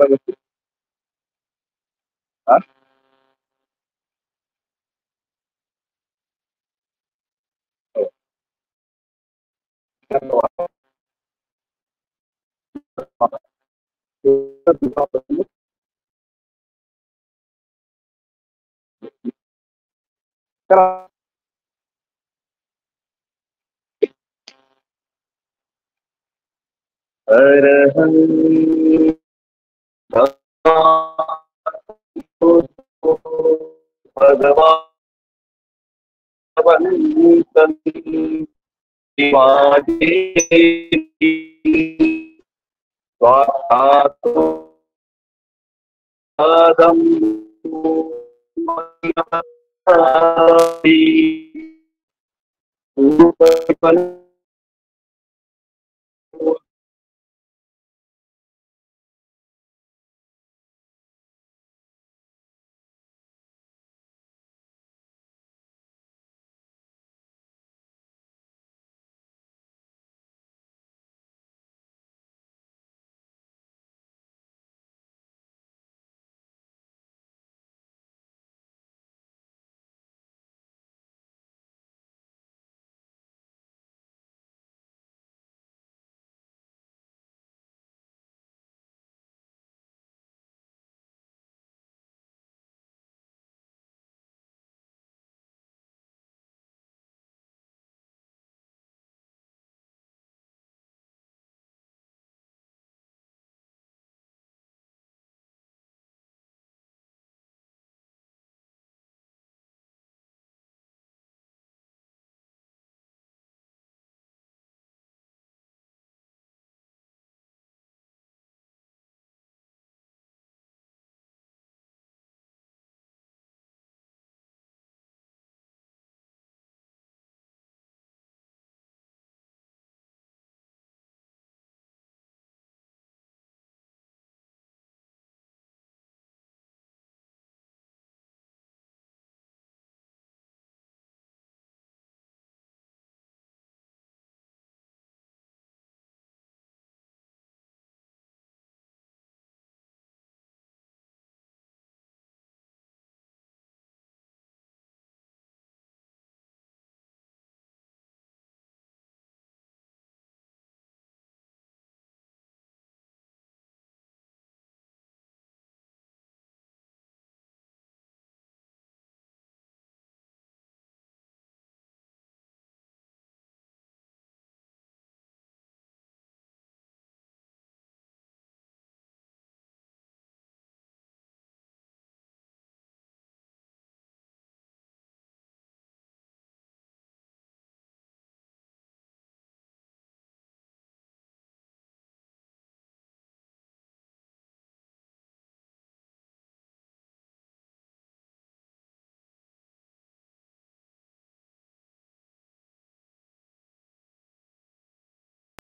अकरा गोष्टी. हा? हो. तर अरहं भगवान स्वाहातो पदं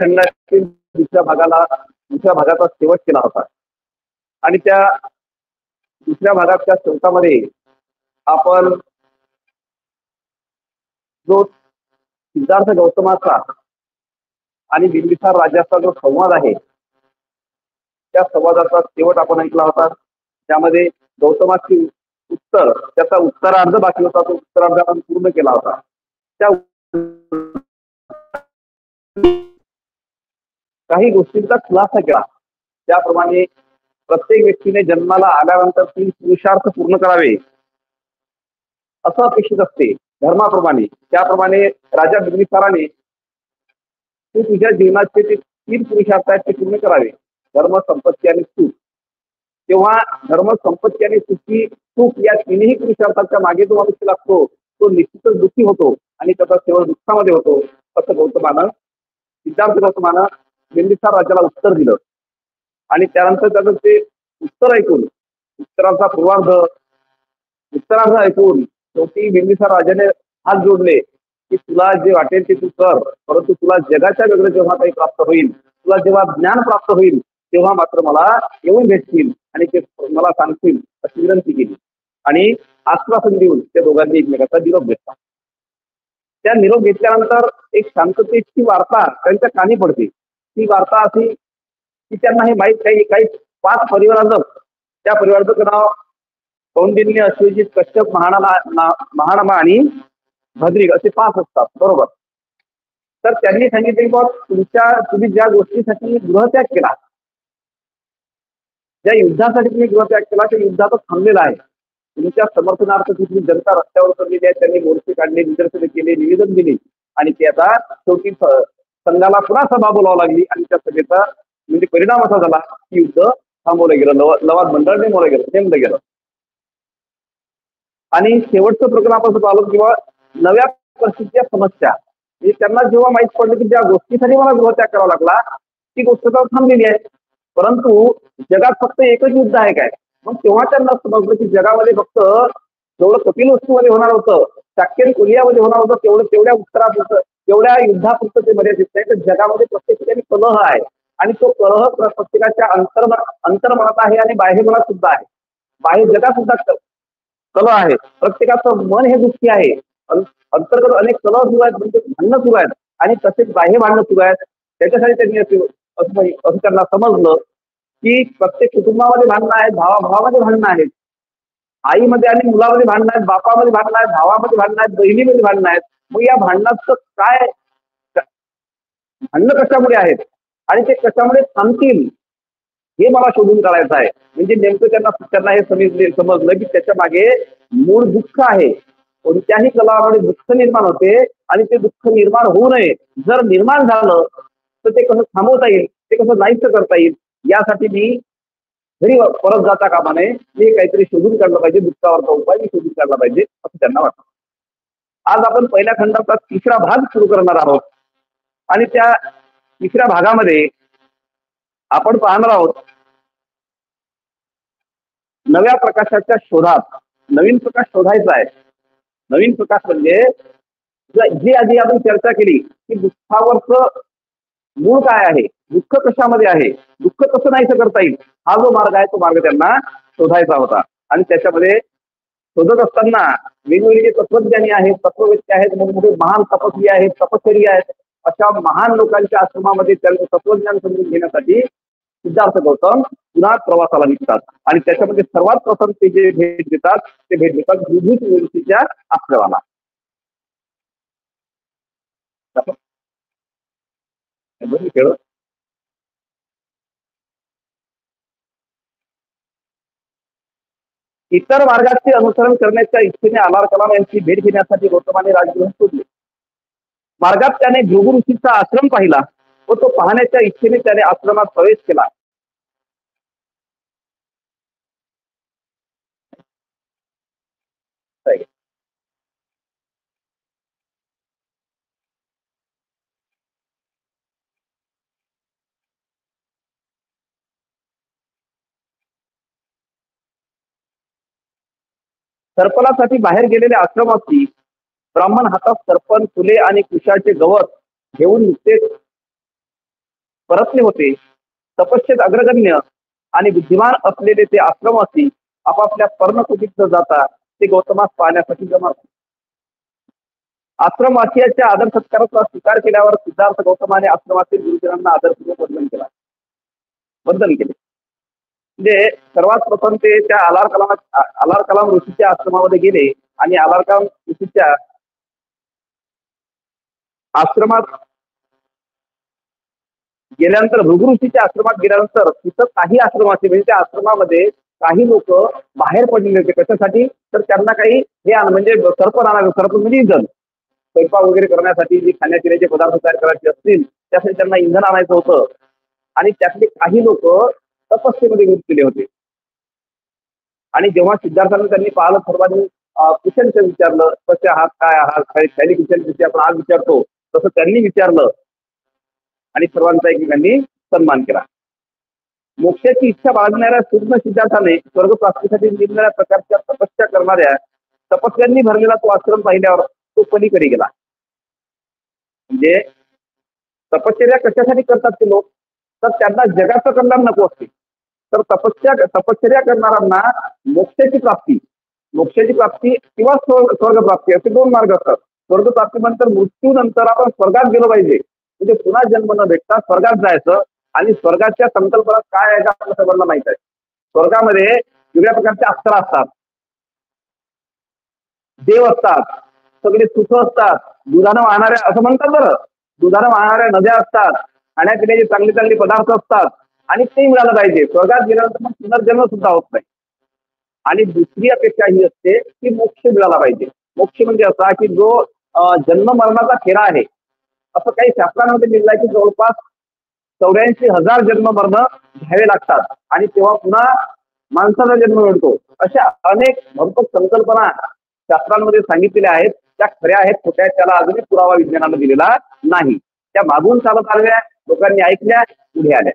खंडातील दुसऱ्या भागाचा शेवट केला होता. आणि त्या दुसऱ्या भागाच्या शेवटामध्ये आपण जो सिद्धार्थ गौतमाचा आणि बिंबिसार राजाचा जो संवाद आहे, त्या संवादाचा शेवट आपण ऐकला होता. त्यामध्ये गौतमाची उत्तर, त्याचा उत्तरार्ध बाकी होता, तो उत्तरार्ध आपण पूर्ण केला होता. त्या काही गोष्टींचा खुलासा केला. त्याप्रमाणे प्रत्येक व्यक्तीने जन्माला आल्यानंतर 3 पुरुषार्थ पूर्ण करावे असं अपेक्षित असते धर्माप्रमाणे. त्याप्रमाणे राजा बिंबिसाराने तू तुझ्या जीवनाचे ते 3 पुरुषार्थ आहेत ते पूर्ण करावे. धर्म, संपत्ती आणि सुख. तेव्हा धर्म, संपत्ती आणि सुख या तिन्ही पुरुषार्थाच्या मागे जो मनुष्य लागतो तो निश्चितच दुःखी होतो आणि त्याचा शेवट दुःखामध्ये होतो. असं सिद्धार्थ गौतमानं बिंबिसार राजाला उत्तर दिलं. आणि त्यानंतर त्याचं ते उत्तर ऐकून, उत्तरार्ध ऐकून शेवटी बिंबिसार राजाने हात जोडले की तुला जे वाटेल ते तू कर, परंतु तुला जगाच्या वेगळं जेव्हा काही प्राप्त होईल, तुला जेव्हा ज्ञान प्राप्त होईल, तेव्हा मात्र मला येऊन भेटतील आणि ते मला सांगतील अशी विनंती केली. आणि आश्वासन देऊन त्या दोघांनी एकमेकाचा निरोप घेतला. त्या निरोप घेतल्यानंतर एक शांततेची वार्ता त्यांच्या कानी पडते. ती वार्ता अशी की त्यांना हे माहीत काही काही 5 परिवाराचं त्या परिवाराचं नाव कौंडिन्य, अश्वजित, कश्यप, महानामा आणि भद्रिक असे 5 असतात, बरोबर. तर त्यांनी सांगितले की तुम्ही ज्या गोष्टीसाठी गृहत्याग केला, ज्या युद्धासाठी तुम्ही गृहत्याग केला, त्या युद्धाचं थांबलेलं आहे. तुमच्या समर्थनार्थ तिथली जनता रस्त्यावर उतरलेली आहे, त्यांनी मोर्चे काढले, निदर्शने केले, निवेदन दिले आणि ते आता शेवटी संघाला पुन्हा सभा बोलावं लागली आणि त्या सभेचा म्हणजे परिणाम असा झाला की युद्ध थांबवलं गेलं, लवाद मंडळ नेमलं गेलं. आणि शेवटचं प्रकरण आपण पाहिलं किंवा नव्या परिस्थितीच्या समस्या म्हणजे त्यांना जेव्हा माहित पडलं की ज्या गोष्टीसाठी मला गृहत्याग करावा लागला ती गोष्ट तर थांबलेली आहे, परंतु जगात फक्त एकच युद्ध आहे काय. मग तेव्हा त्यांना समजलं की जगामध्ये फक्त जेवढं कपिल वस्तूमध्ये होणार होतं, शाक्यन कोरियामध्ये होणार होतं, तेवढ्या उत्तरापुरतं तेवढ्या युद्धापुरतं ते मर्यादित आहे. तर जगामध्ये प्रत्येक ठिकाणी कलह आहे आणि तो कलह प्रत्येकाच्या अंतर्मनात आहे आणि बाह्य मनात सुद्धा आहे, बाह्य जगात सुद्धा कलह आहे. प्रत्येकाचं मन हे दुःखी आहे, अंतर्गत अनेक कलह सुरू आहेत, म्हणजे भांडणं सुरू आहेत आणि तसेच बाह्य भांडणं सुरू आहेत. त्याच्यासाठी त्यांनी असं त्यांना समजलं की प्रत्येक कुटुंबामध्ये भांडणं आहेत, भावाभावामध्ये भांडणं आहेत, आईमध्ये आणि मुलामध्ये भांडणं आहेत, बापामध्ये भांडणं आहेत, भावामध्ये भांडणं आहेत, बहिणीमध्ये भांडणं आहेत. मग या भांडणाचं काय, भांडणं कशामुळे आहेत आणि ते कशामुळे थांबतील हे मला शोधून काढायचं आहे. म्हणजे नेमकं त्यांना हे समजलं की त्याच्या मागे मूळ दुःख आहे. कोणत्याही कलामध्ये दुःख निर्माण होते आणि ते दुःख निर्माण होऊ नये, जर निर्माण झालं तर ते कसं थांबवता येईल, ते कसं नाहीसं करता येईल, यासाठी मी घरी परत जाता कामा नये, मी काहीतरी शोधून काढलं पाहिजे, दुःखावरचा उपाय मी शोधून काढला पाहिजे असं त्यांना वाटतं. आज आपण पहिल्या खंडाचा 3रा भाग सुरू करणार आहोत आणि त्या 3ऱ्या भागामध्ये आपण पाहणार आहोत नव्या प्रकाशाच्या शोधात. नवीन प्रकाश शोधायचा आहे. नवीन प्रकाश म्हणजे जी आधी आपण चर्चा केली की दुःखावरचं मूळ काय आहे, दुःख कशामध्ये आहे, दुःख कसं नाहीसं करता येईल, हा जो मार्ग आहे तो मार्ग त्यांना शोधायचा होता. आणि त्याच्यामध्ये शोधत असताना वेगवेगळे तत्वज्ञानी आहेत, तत्ववेत्ते आहेत, मोठमोठे महान तपस्वी आहेत, तपश्चर्य आहेत, अशा महान लोकांच्या आश्रमामध्ये त्यांचं तत्वज्ञान समजून घेण्यासाठी सिद्धार्थ गौतम पुन्हा प्रवासाला निघतात. आणि त्याच्यामध्ये सर्वात प्रथम ते जे भेट देतात विभूत ऋषीच्या आश्रमाला. इतर मार्गाचे अनुसरण करण्याच्या इच्छेने आलार कलाम यांची भेट घेण्यासाठी गौतमाने राजगृह शोधले. मार्गात त्याने भृगु ऋषीचा आश्रम पाहिला व तो पाहण्याच्या इच्छेने त्याने आश्रमात प्रवेश केला. सरपणासाठी बाहेर गेलेल्या आश्रमाची ब्राह्मण हातात सरपण, फुले आणि कुशाचे गवत घेऊन नुकतेच परतले होते. तपश्चेत अग्रगण्य आणि बुद्धिमान असलेले ते आश्रमासी आपापल्या पर्णकुटीत जाता ते गौतमास पाहण्यासाठी जमा. आश्रमवासियाच्या आदर सत्काराचा स्वीकार केल्यावर सिद्धार्थ गौतमाने आश्रमातील गुरुजनांना आदरपूर्वक वंदन केले. म्हणजे सर्वात प्रथम ते त्या आलार कलाम ऋषीच्या आश्रमामध्ये गेले आणि आलार कलाम ऋषीच्या आश्रमात गेल्यानंतर भृगु ऋषीच्या आश्रमात गेल्यानंतर तिथं काही आश्रमाचे म्हणजे त्या आश्रमामध्ये काही लोक बाहेर पडलेले होते. कशासाठी, तर त्यांना काही हे म्हणजे सरपण आणावे, सरपण म्हणजे इंधन, स्वयंपाक वगैरे करण्यासाठी जे खाण्यापिण्याचे पदार्थ तयार करायचे असतील त्यासाठी त्यांना इंधन आणायचं होतं. आणि त्यातले काही लोक तपस्येमध्ये गुंतलेले होते. आणि जेव्हा सिद्धार्थांना त्यांनी पाहिलं, सर्वांनी कुशलचं विचारलं, कसे आहात, काय आहात, काही कुशल आपण आज विचारतो तसं त्यांनी विचारलं आणि सर्वांचा एकमेकांनी सन्मान केला. मोक्षाची इच्छा बाळगणाऱ्या सूक्ष्म सिद्धार्थाने स्वर्गप्राप्तीसाठी निरनिराळ्या प्रकारच्या तपस्या करणाऱ्या तपस्यांनी भरलेला तो आश्रम पाहिल्यावर तो पलीकडे गेला. म्हणजे तपश्चर्या कशासाठी करतात ते लोक, तर त्यांना जगाचं कल्याण नको असते. तर तपश्चर्या करणाऱ्यांना मोक्षाची प्राप्ती किंवा स्वर्गप्राप्ती असे 2 मार्ग असतात. स्वर्गप्राप्ती नंतर मृत्यूनंतर आपण स्वर्गात गेलो पाहिजे, म्हणजे पुन्हा जन्म न भेटता स्वर्गात जायचं. आणि स्वर्गाच्या संकल्पना काय आहे का आपल्या सर्वांना माहित आहे. स्वर्गामध्ये वेगळ्या प्रकारचे अप्सरा असतात, देव असतात, सगळे सुख असतात, दुधानं वाहणाऱ्या असं म्हणतात बरं, दुधानं वाहणाऱ्या नद्या असतात, खाण्यापिण्याचे चांगले चांगले पदार्थ असतात आणि ते मिळालं पाहिजे. स्वर्गात गेल्यानंतर मग पुनर्जन्म सुद्धा होत नाही. आणि दुसरी अपेक्षा ही असते की मोक्ष मिळाला पाहिजे. मोक्ष म्हणजे असा की जो जन्म मरणाचा फेरा आहे, असं काही शास्त्रांमध्ये लिहिलं आहे की जवळपास 84,000 जन्म मरण घ्यावे लागतात आणि तेव्हा पुन्हा माणसाचा जन्म मिळतो. अशा अनेक भरपूर संकल्पना शास्त्रांमध्ये सांगितलेल्या आहेत. त्या खऱ्या आहेत, खोट्या आहेत, त्याला अजूनही पुरावा विज्ञानानं दिलेला नाही. त्या मागून चालत आलेल्या, लोकांनी ऐकल्या, पुढे आल्या.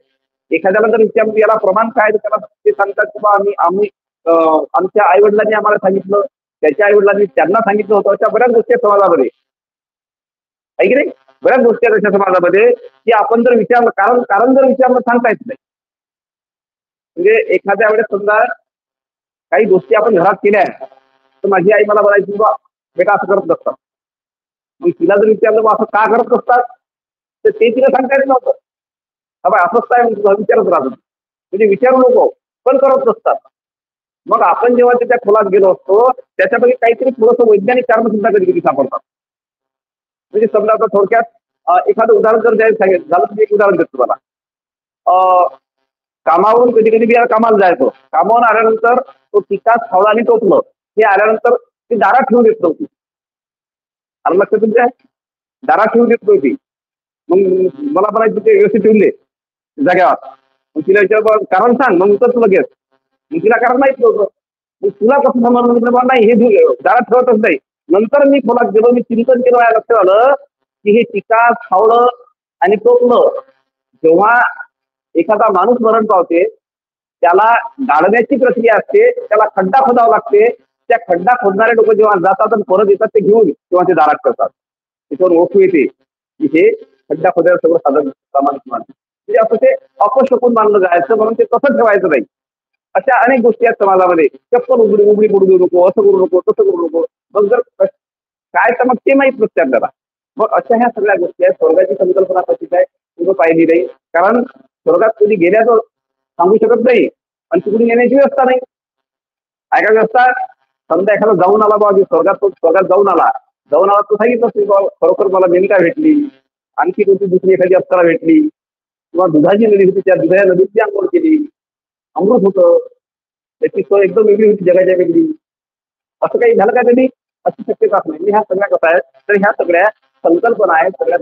एखाद्याला जर विचारलं याला प्रमाण काय, तर त्याला ते सांगतात की बा आम्ही आम्ही आमच्या आई वडिलांनी आम्हाला सांगितलं, त्याच्या आई वडिलांनी त्यांना सांगितलं होतं. अशा बऱ्याच गोष्टी आहेत समाजामध्ये, आहे की नाही. बऱ्याच गोष्टी आहेत अशा समाजामध्ये की आपण जर विचारलं, कारण कारण जर विचारलं सांगता येत नाही. म्हणजे एखाद्या वेळेस समजा काही गोष्टी आपण घरात केल्या, तर माझी आई मला बोलायची बा बेटा असं करत नसतात. मग तिला जर विचारलं बा असं का करत असतात, तर ते तिला सांगता येत नव्हतं. हा बाय असंच काय विचारत राहतो, म्हणजे विचारू नको पण करत नसतात. मग आपण जेव्हा त्याच्या खोलात गेलो असतो, त्याच्यापैकी काहीतरी थोडंसं वैज्ञानिक कारण सुद्धा कधी कधी सापडतात. म्हणजे समजा आता थोडक्यात एखादं उदाहरण जर द्यायचं सांगितलं झालं, तुम्ही एक उदाहरण देतो तुम्हाला. अ, कामावरून कधी कधी बिया कामाला जायचो. कामावरून आल्यानंतर तो टिकास खावला आणि टोचलं, हे आल्यानंतर ती दारात ठेवून देत नव्हती. आलं लक्षात तुमच्या? दारात ठेवून देत नव्हती. मग मला म्हणायचं ते व्यवस्थित ठेवून दे जाग्यावर. मग तिला विचार कारण सांग, मग उतर तुला घेत. मग तिला कारण माहित नव्हतं. मग तुला कसं समजलं, म्हटलं बा नाही हे दारात ठेवतच नाही. नंतर मी खोलात गेलो, मी चिंतन केलं, माझ्या लक्षात आलं की हे टिकास खावलं आणि टोचलं. जेव्हा एखादा माणूस मरण पावते, त्याला गाडण्याची प्रक्रिया असते, त्याला खड्डा खोदावा लागते. त्या खड्डा खोदणारे लोक जेव्हा जातात आणि परत येतात ते घेऊन तेव्हा ते दारात करतात. त्याच्यावर ओळखू येते की हे खड्डा खोदायला सगळं साधन सामान म्हणजे असं ते अपशकून मानलं जायचं, म्हणून ते तसं ठेवायचं नाही. अशा अनेक गोष्टी आहेत समाजामध्ये. चप्पल उघडी उघडी पडू देऊ नको, असं करू नको, तसं करू नको. मग जर काय तर मग ते माहित नसते आपल्याला. मग अशा ह्या सगळ्या गोष्टी आहेत. स्वर्गाची संकल्पना कशी काय तुम्ही पाहिली नाही, कारण स्वर्गात कधी गेल्याचं सांगू शकत नाही आणि तिकडून येण्याची व्यवस्था नाही. काय काय व्यवस्था, समजा एखादा जाऊन आला बाबा स्वर्गात, तो स्वर्गात जाऊन आला तो सांगितलं असते बाबा खरोखर मला मेनका भेटली, आणखी कोणती दुसरी एखादी अप्सरा भेटली, किंवा दुधाची नदी होती, त्या दुधाच्या नदीची आंघोळ केली, अमृत होतं, त्याची सोय एकदम वेगळी होती, जगाच्या वेगळी. असं काही झालं का कधी? अशी शक्यता नाही. ह्या सगळ्या कथा आहेत, तर ह्या सगळ्या संकल्पना आहेत, सगळ्या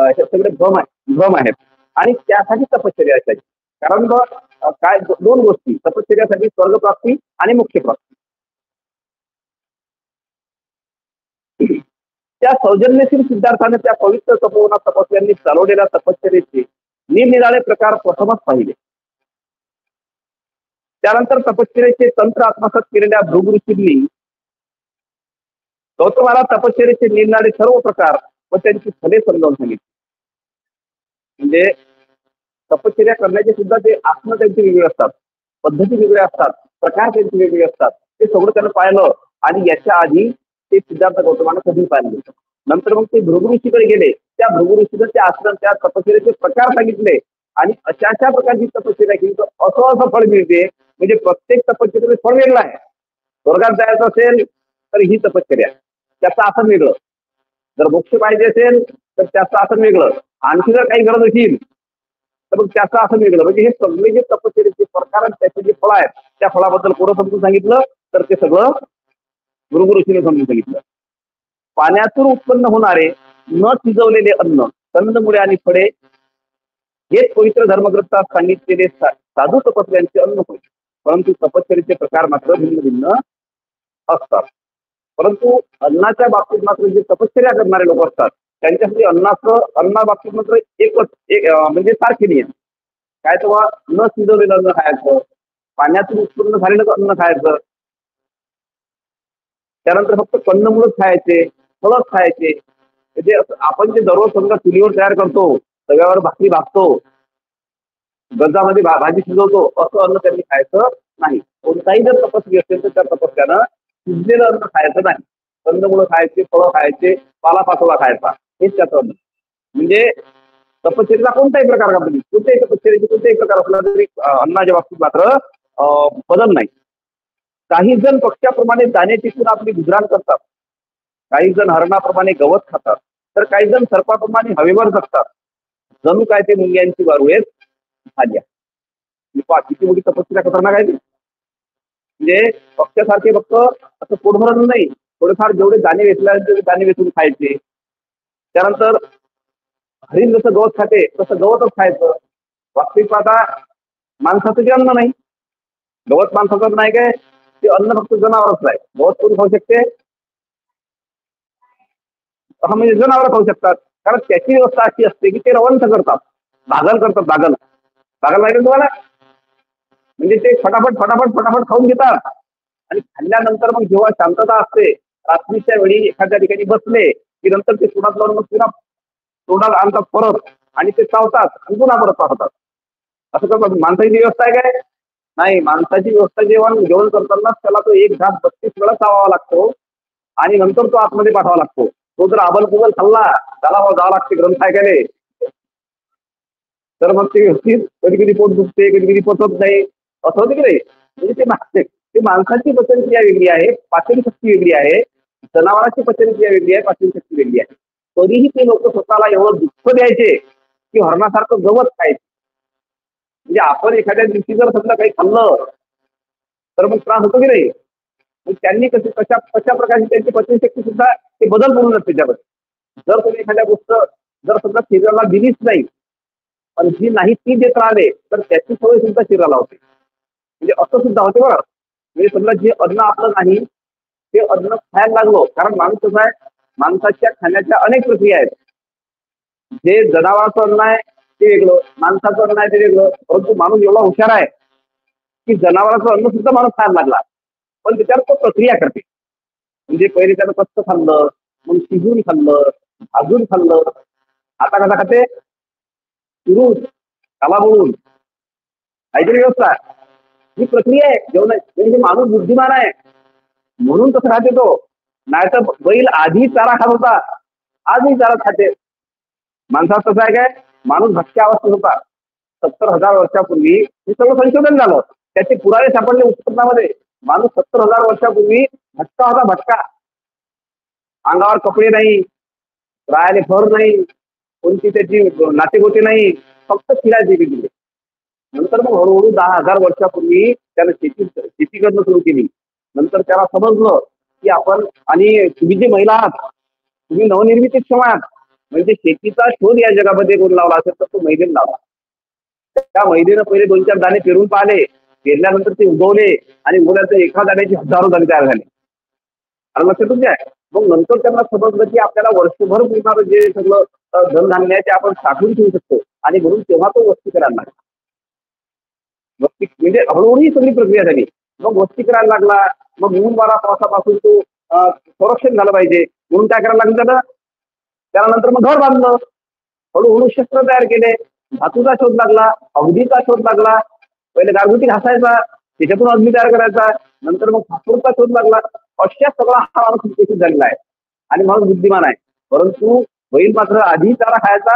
हे सगळे भ्रम आहेत. आणि त्यासाठी तपश्चर्या असायची. कारण काय दोन गोष्टी तपश्चर्यासाठी, स्वर्गप्राप्ती आणि मोक्षप्राप्ती. त्या सौजन्यशील सिद्धार्थाने त्या पवित्र तपोवनात तपस्यांनी चालवलेल्या तपश्चर्येचे निरनिराळे प्रकार प्रथमच पाहिले. त्यानंतर तपश्चर्येचे तंत्र आत्मसात केलेल्या भृगु ऋषींनी गौतमाला तपश्चर्येचे निरनिराळे सर्व प्रकार व त्यांची फले समजावून सांगितली. म्हणजे तपश्चर्या करण्याचे सुद्धा ते आत्म त्यांचे वेगळे असतात, पद्धती वेगळ्या असतात, प्रकार त्यांचे वेगळे असतात. ते सगळं त्यानं पाहिलं आणि याच्या आधी ते सिद्धार्थ गौतमानं कधी पाहिलं होतं. नंतर मग ते भृगु ऋषीकडे गेले, त्या भृगु ऋषीनं त्या आश्रम त्या तपश्चर्याचे प्रकार सांगितले आणि अशा अशा प्रकारची तपश्चर्या केली तर असं असं फळ मिळते. म्हणजे प्रत्येक तपश्चर्याचे फळ वेगळं आहे. स्वर्गात जायचं असेल तर ही तपश्चर्या, त्याचं आसन वेगळं. जर मोक्ष पाहिजे असेल तर त्याचं आसन वेगळं. आणखी जर काही गरज असेल तर मग त्याचं आसन वेगळं. म्हणजे हे सगळे जे तपश्चर्याचे प्रकार आणि त्याचे जे फळ आहेत, त्या फळाबद्दल कोणं समजून सांगितलं तर ते सगळं भृगु ऋषीने समजून सांगितलं. पाण्यातून उत्पन्न होणारे न शिजवलेले अन्न, कंदमुळे आणि फळे हेच पवित्र धर्मग्रंथात सांगितलेले साधू तपस्यांचे अन्न होय. परंतु तपश्चर्येचे प्रकार मात्र भिन्न भिन्न असतात. परंतु अन्नाच्या बाबतीत मात्र जे तपश्चर्या करणारे लोक असतात त्यांच्यासाठी अन्नाबाबतीत मात्र एकच म्हणजे सारखे नियम. काय तेव्हा न शिजवलेलं अन्न खायचं, पाण्यातून उत्पन्न झालेलं अन्न खायचं, त्यानंतर फक्त कंदमुळंच खायचे, फळच खायचे. म्हणजे आपण जे दररोज समजा चुलीवर तयार करतो, तव्यावर भाकरी भाजतो, गंजामध्ये भाजी शिजवतो, असं अन्न त्यांनी खायचं नाही. कोणताही जर तपस्वी असेल तर त्या तपस्यानं शिजलेलं अन्न खायचं नाही. कंदमुळं खायचे, फळं खायचे, पालापाचोळा खायचा, हेच त्याचं अन्न. म्हणजे तपश्चर्येचा कोणताही प्रकार का कोणत्याही तपश्चर्याचे कोणत्याही प्रकार असला तरी अन्नाच्या बाबतीत मात्र बदल नाही. काही जण पक्ष्याप्रमाणे दाणे टिकून आपली गुजराण करतात, काही जण हरणाप्रमाणे गवत खातात, तर काही जण सर्पाप्रमाणे हवेवर जगतात. जणू काय ते मुंग्यांची वारुळेच झाल्या. ही पहा किती मोठी तपस्या खतरनाक आहे ती. म्हणजे पक्ष्यासारखे फक्त असं पोटभरण नाही, थोडेफार जेवढे दाणे वेचल्या तेवढे दाणे वेचून खायचे. त्यानंतर हरिण जसं गवत खाते तसं गवतच खायचं. वास्तविक पाहता माणसाचं जे अन्न नाही, गवत माणसाचं नाही काय, ते अन्न फक्त जनावरच आहे. गवत कोण खाऊ शकते? हा म्हणजे जनावर खाऊ शकतात. कारण त्याची व्यवस्था अशी असते की ते रवंथ करतात, दागल करतात. दागल दागल माहिती आहे तुम्हाला? म्हणजे ते फटाफट फटाफट फटाफट खाऊन घेतात आणि खाल्ल्यानंतर मग जेव्हा शांतता असते रात्रीच्या वेळी एखाद्या ठिकाणी बसले की नंतर ते तोंडात लावून मग पुन्हा तोंडात आणतात परत आणि ते चावतात आणि पुन्हा परत पाहतात. असं करतात. माणसाची व्यवस्था आहे काय? नाही. माणसाची व्यवस्था जेवण जेवण करतानाच त्याला तो एक घास 32 वेळा चावावा लागतो आणि नंतर तो आतमध्ये पाठवावा लागतो. तो जर आबल खाल्ला त्याला जावं लागते ग्रंथ ऐकायला. तर मग ते व्यवस्थित कधी कधी पोट दुखते, कधी कधी पचत नाही, असं होतं की नाही. म्हणजे ते माणसाची पचनक्रिया वेगळी आहे, पाचनशक्ती वेगळी आहे. जनावरांची पचनक्रिया वेगळी आहे, पाचनशक्ती वेगळी आहे. तरीही ते लोक स्वतःला एवढं दुःख द्यायचे की हरणासारखं गवत खायचे. म्हणजे आपण एखाद्या दिवशी जर समजा काही खाल्लं तर मग त्रास होतो की नाही. मग त्यांनी कशा कशा प्रकारची त्यांची पचनशक्ती सुद्धा ते बदल करून त्याच्यामध्ये. जर तुम्ही एखाद्या गोष्ट जर समजा शरीराला दिलीच नाही पण जी नाही ती देत राहिले तर त्याची सवय सुद्धा शरीराला होते. म्हणजे असं सुद्धा होते बघा. म्हणजे समजा जे अन्न आपलं नाही ते अन्न खायला लागलो. कारण माणूस कसं आहे, माणसाच्या खाण्याच्या अनेक प्रक्रिया आहेत. जे जनावरांचं अन्न आहे ते वेगळं, माणसाचं अन्न आहे ते वेगळं. परंतु माणूस एवढा हुशार आहे की जनावरांचं अन्न सुद्धा माणूस खायला लागला, पण त्याच्यावर तो प्रक्रिया करते. म्हणजे पहिले त्यानं कच्चं खाल्लं, मग शिजून खाल्लं, भाजून खाल्लं, आता कसा खाते? चिरून, त्याला बोलून काहीतरी व्यवस्था. ही प्रक्रिया आहे जेवणाची. म्हणजे माणूस बुद्धिमान आहे म्हणून तसं खाते तो. नाहीतर बैल आधी चारा खात होता, आजही चारा खाते. माणसात कसं आहे काय, माणूस भटक्या अवस्थेत होता 70,000 वर्षापूर्वी. हे सगळं संशोधन झालं, त्याचे पुरावे सापडले उत्पन्नामध्ये. माणूस 70,000 वर्षापूर्वी भटका होता, भटका. अंगावर कपडे नाही, राहायला फर नाही, कोणती त्याची नातेगोते नाही, फक्त फिरायचे तिकडे. नंतर मग हळूहळू 10,000 वर्षापूर्वी त्यानं शेती करणं सुरू केली. नंतर त्याला समजलं की आपण, आणि तुम्ही जे महिला आहात तुम्ही नवनिर्मितीक्षम आहात. म्हणजे शेतीचा शोध या जगामध्ये कोण लावला असेल तर तो महिलेने लावला. त्या महिलेनं पहिले 2-4 दाणे पेरून पाहिले, पेरल्यानंतर ते उगवले आणि उगवल्यानंतर एका दाण्याची हजारो दाणे तयार झाले. आणि लक्षात तुमच्या. मग नंतर त्यांना समजलं की आपल्याला वर्षभर मिळणारं जे सगळं धनधान्य आहे ते आपण साठवून ठेवू शकतो. आणि म्हणून तेव्हा तो वस्ती करायला लागला. वस्ती म्हणजे हळूहळू ही सगळी प्रक्रिया झाली. मग वस्ती करायला लागला. मग ऊन वारा पावसापासून तो संरक्षण झालं पाहिजे म्हणून काय करायला लागलं त्यानं. त्यानंतर मग घर बांधलं. हळूहळू शस्त्र तयार केले. धातूचा शोध लागला, अवधीचा शोध लागला. पहिले गारगुटी घासायचा, त्याच्यातून अग्नी तयार करायचा. नंतर मग फास्फोरसचा शोध लागला. अशा सगळा हा माणूस विकसित झालेला आहे आणि माणूस बुद्धिमान आहे. परंतु बैल मात्र आधी चारा खायचा,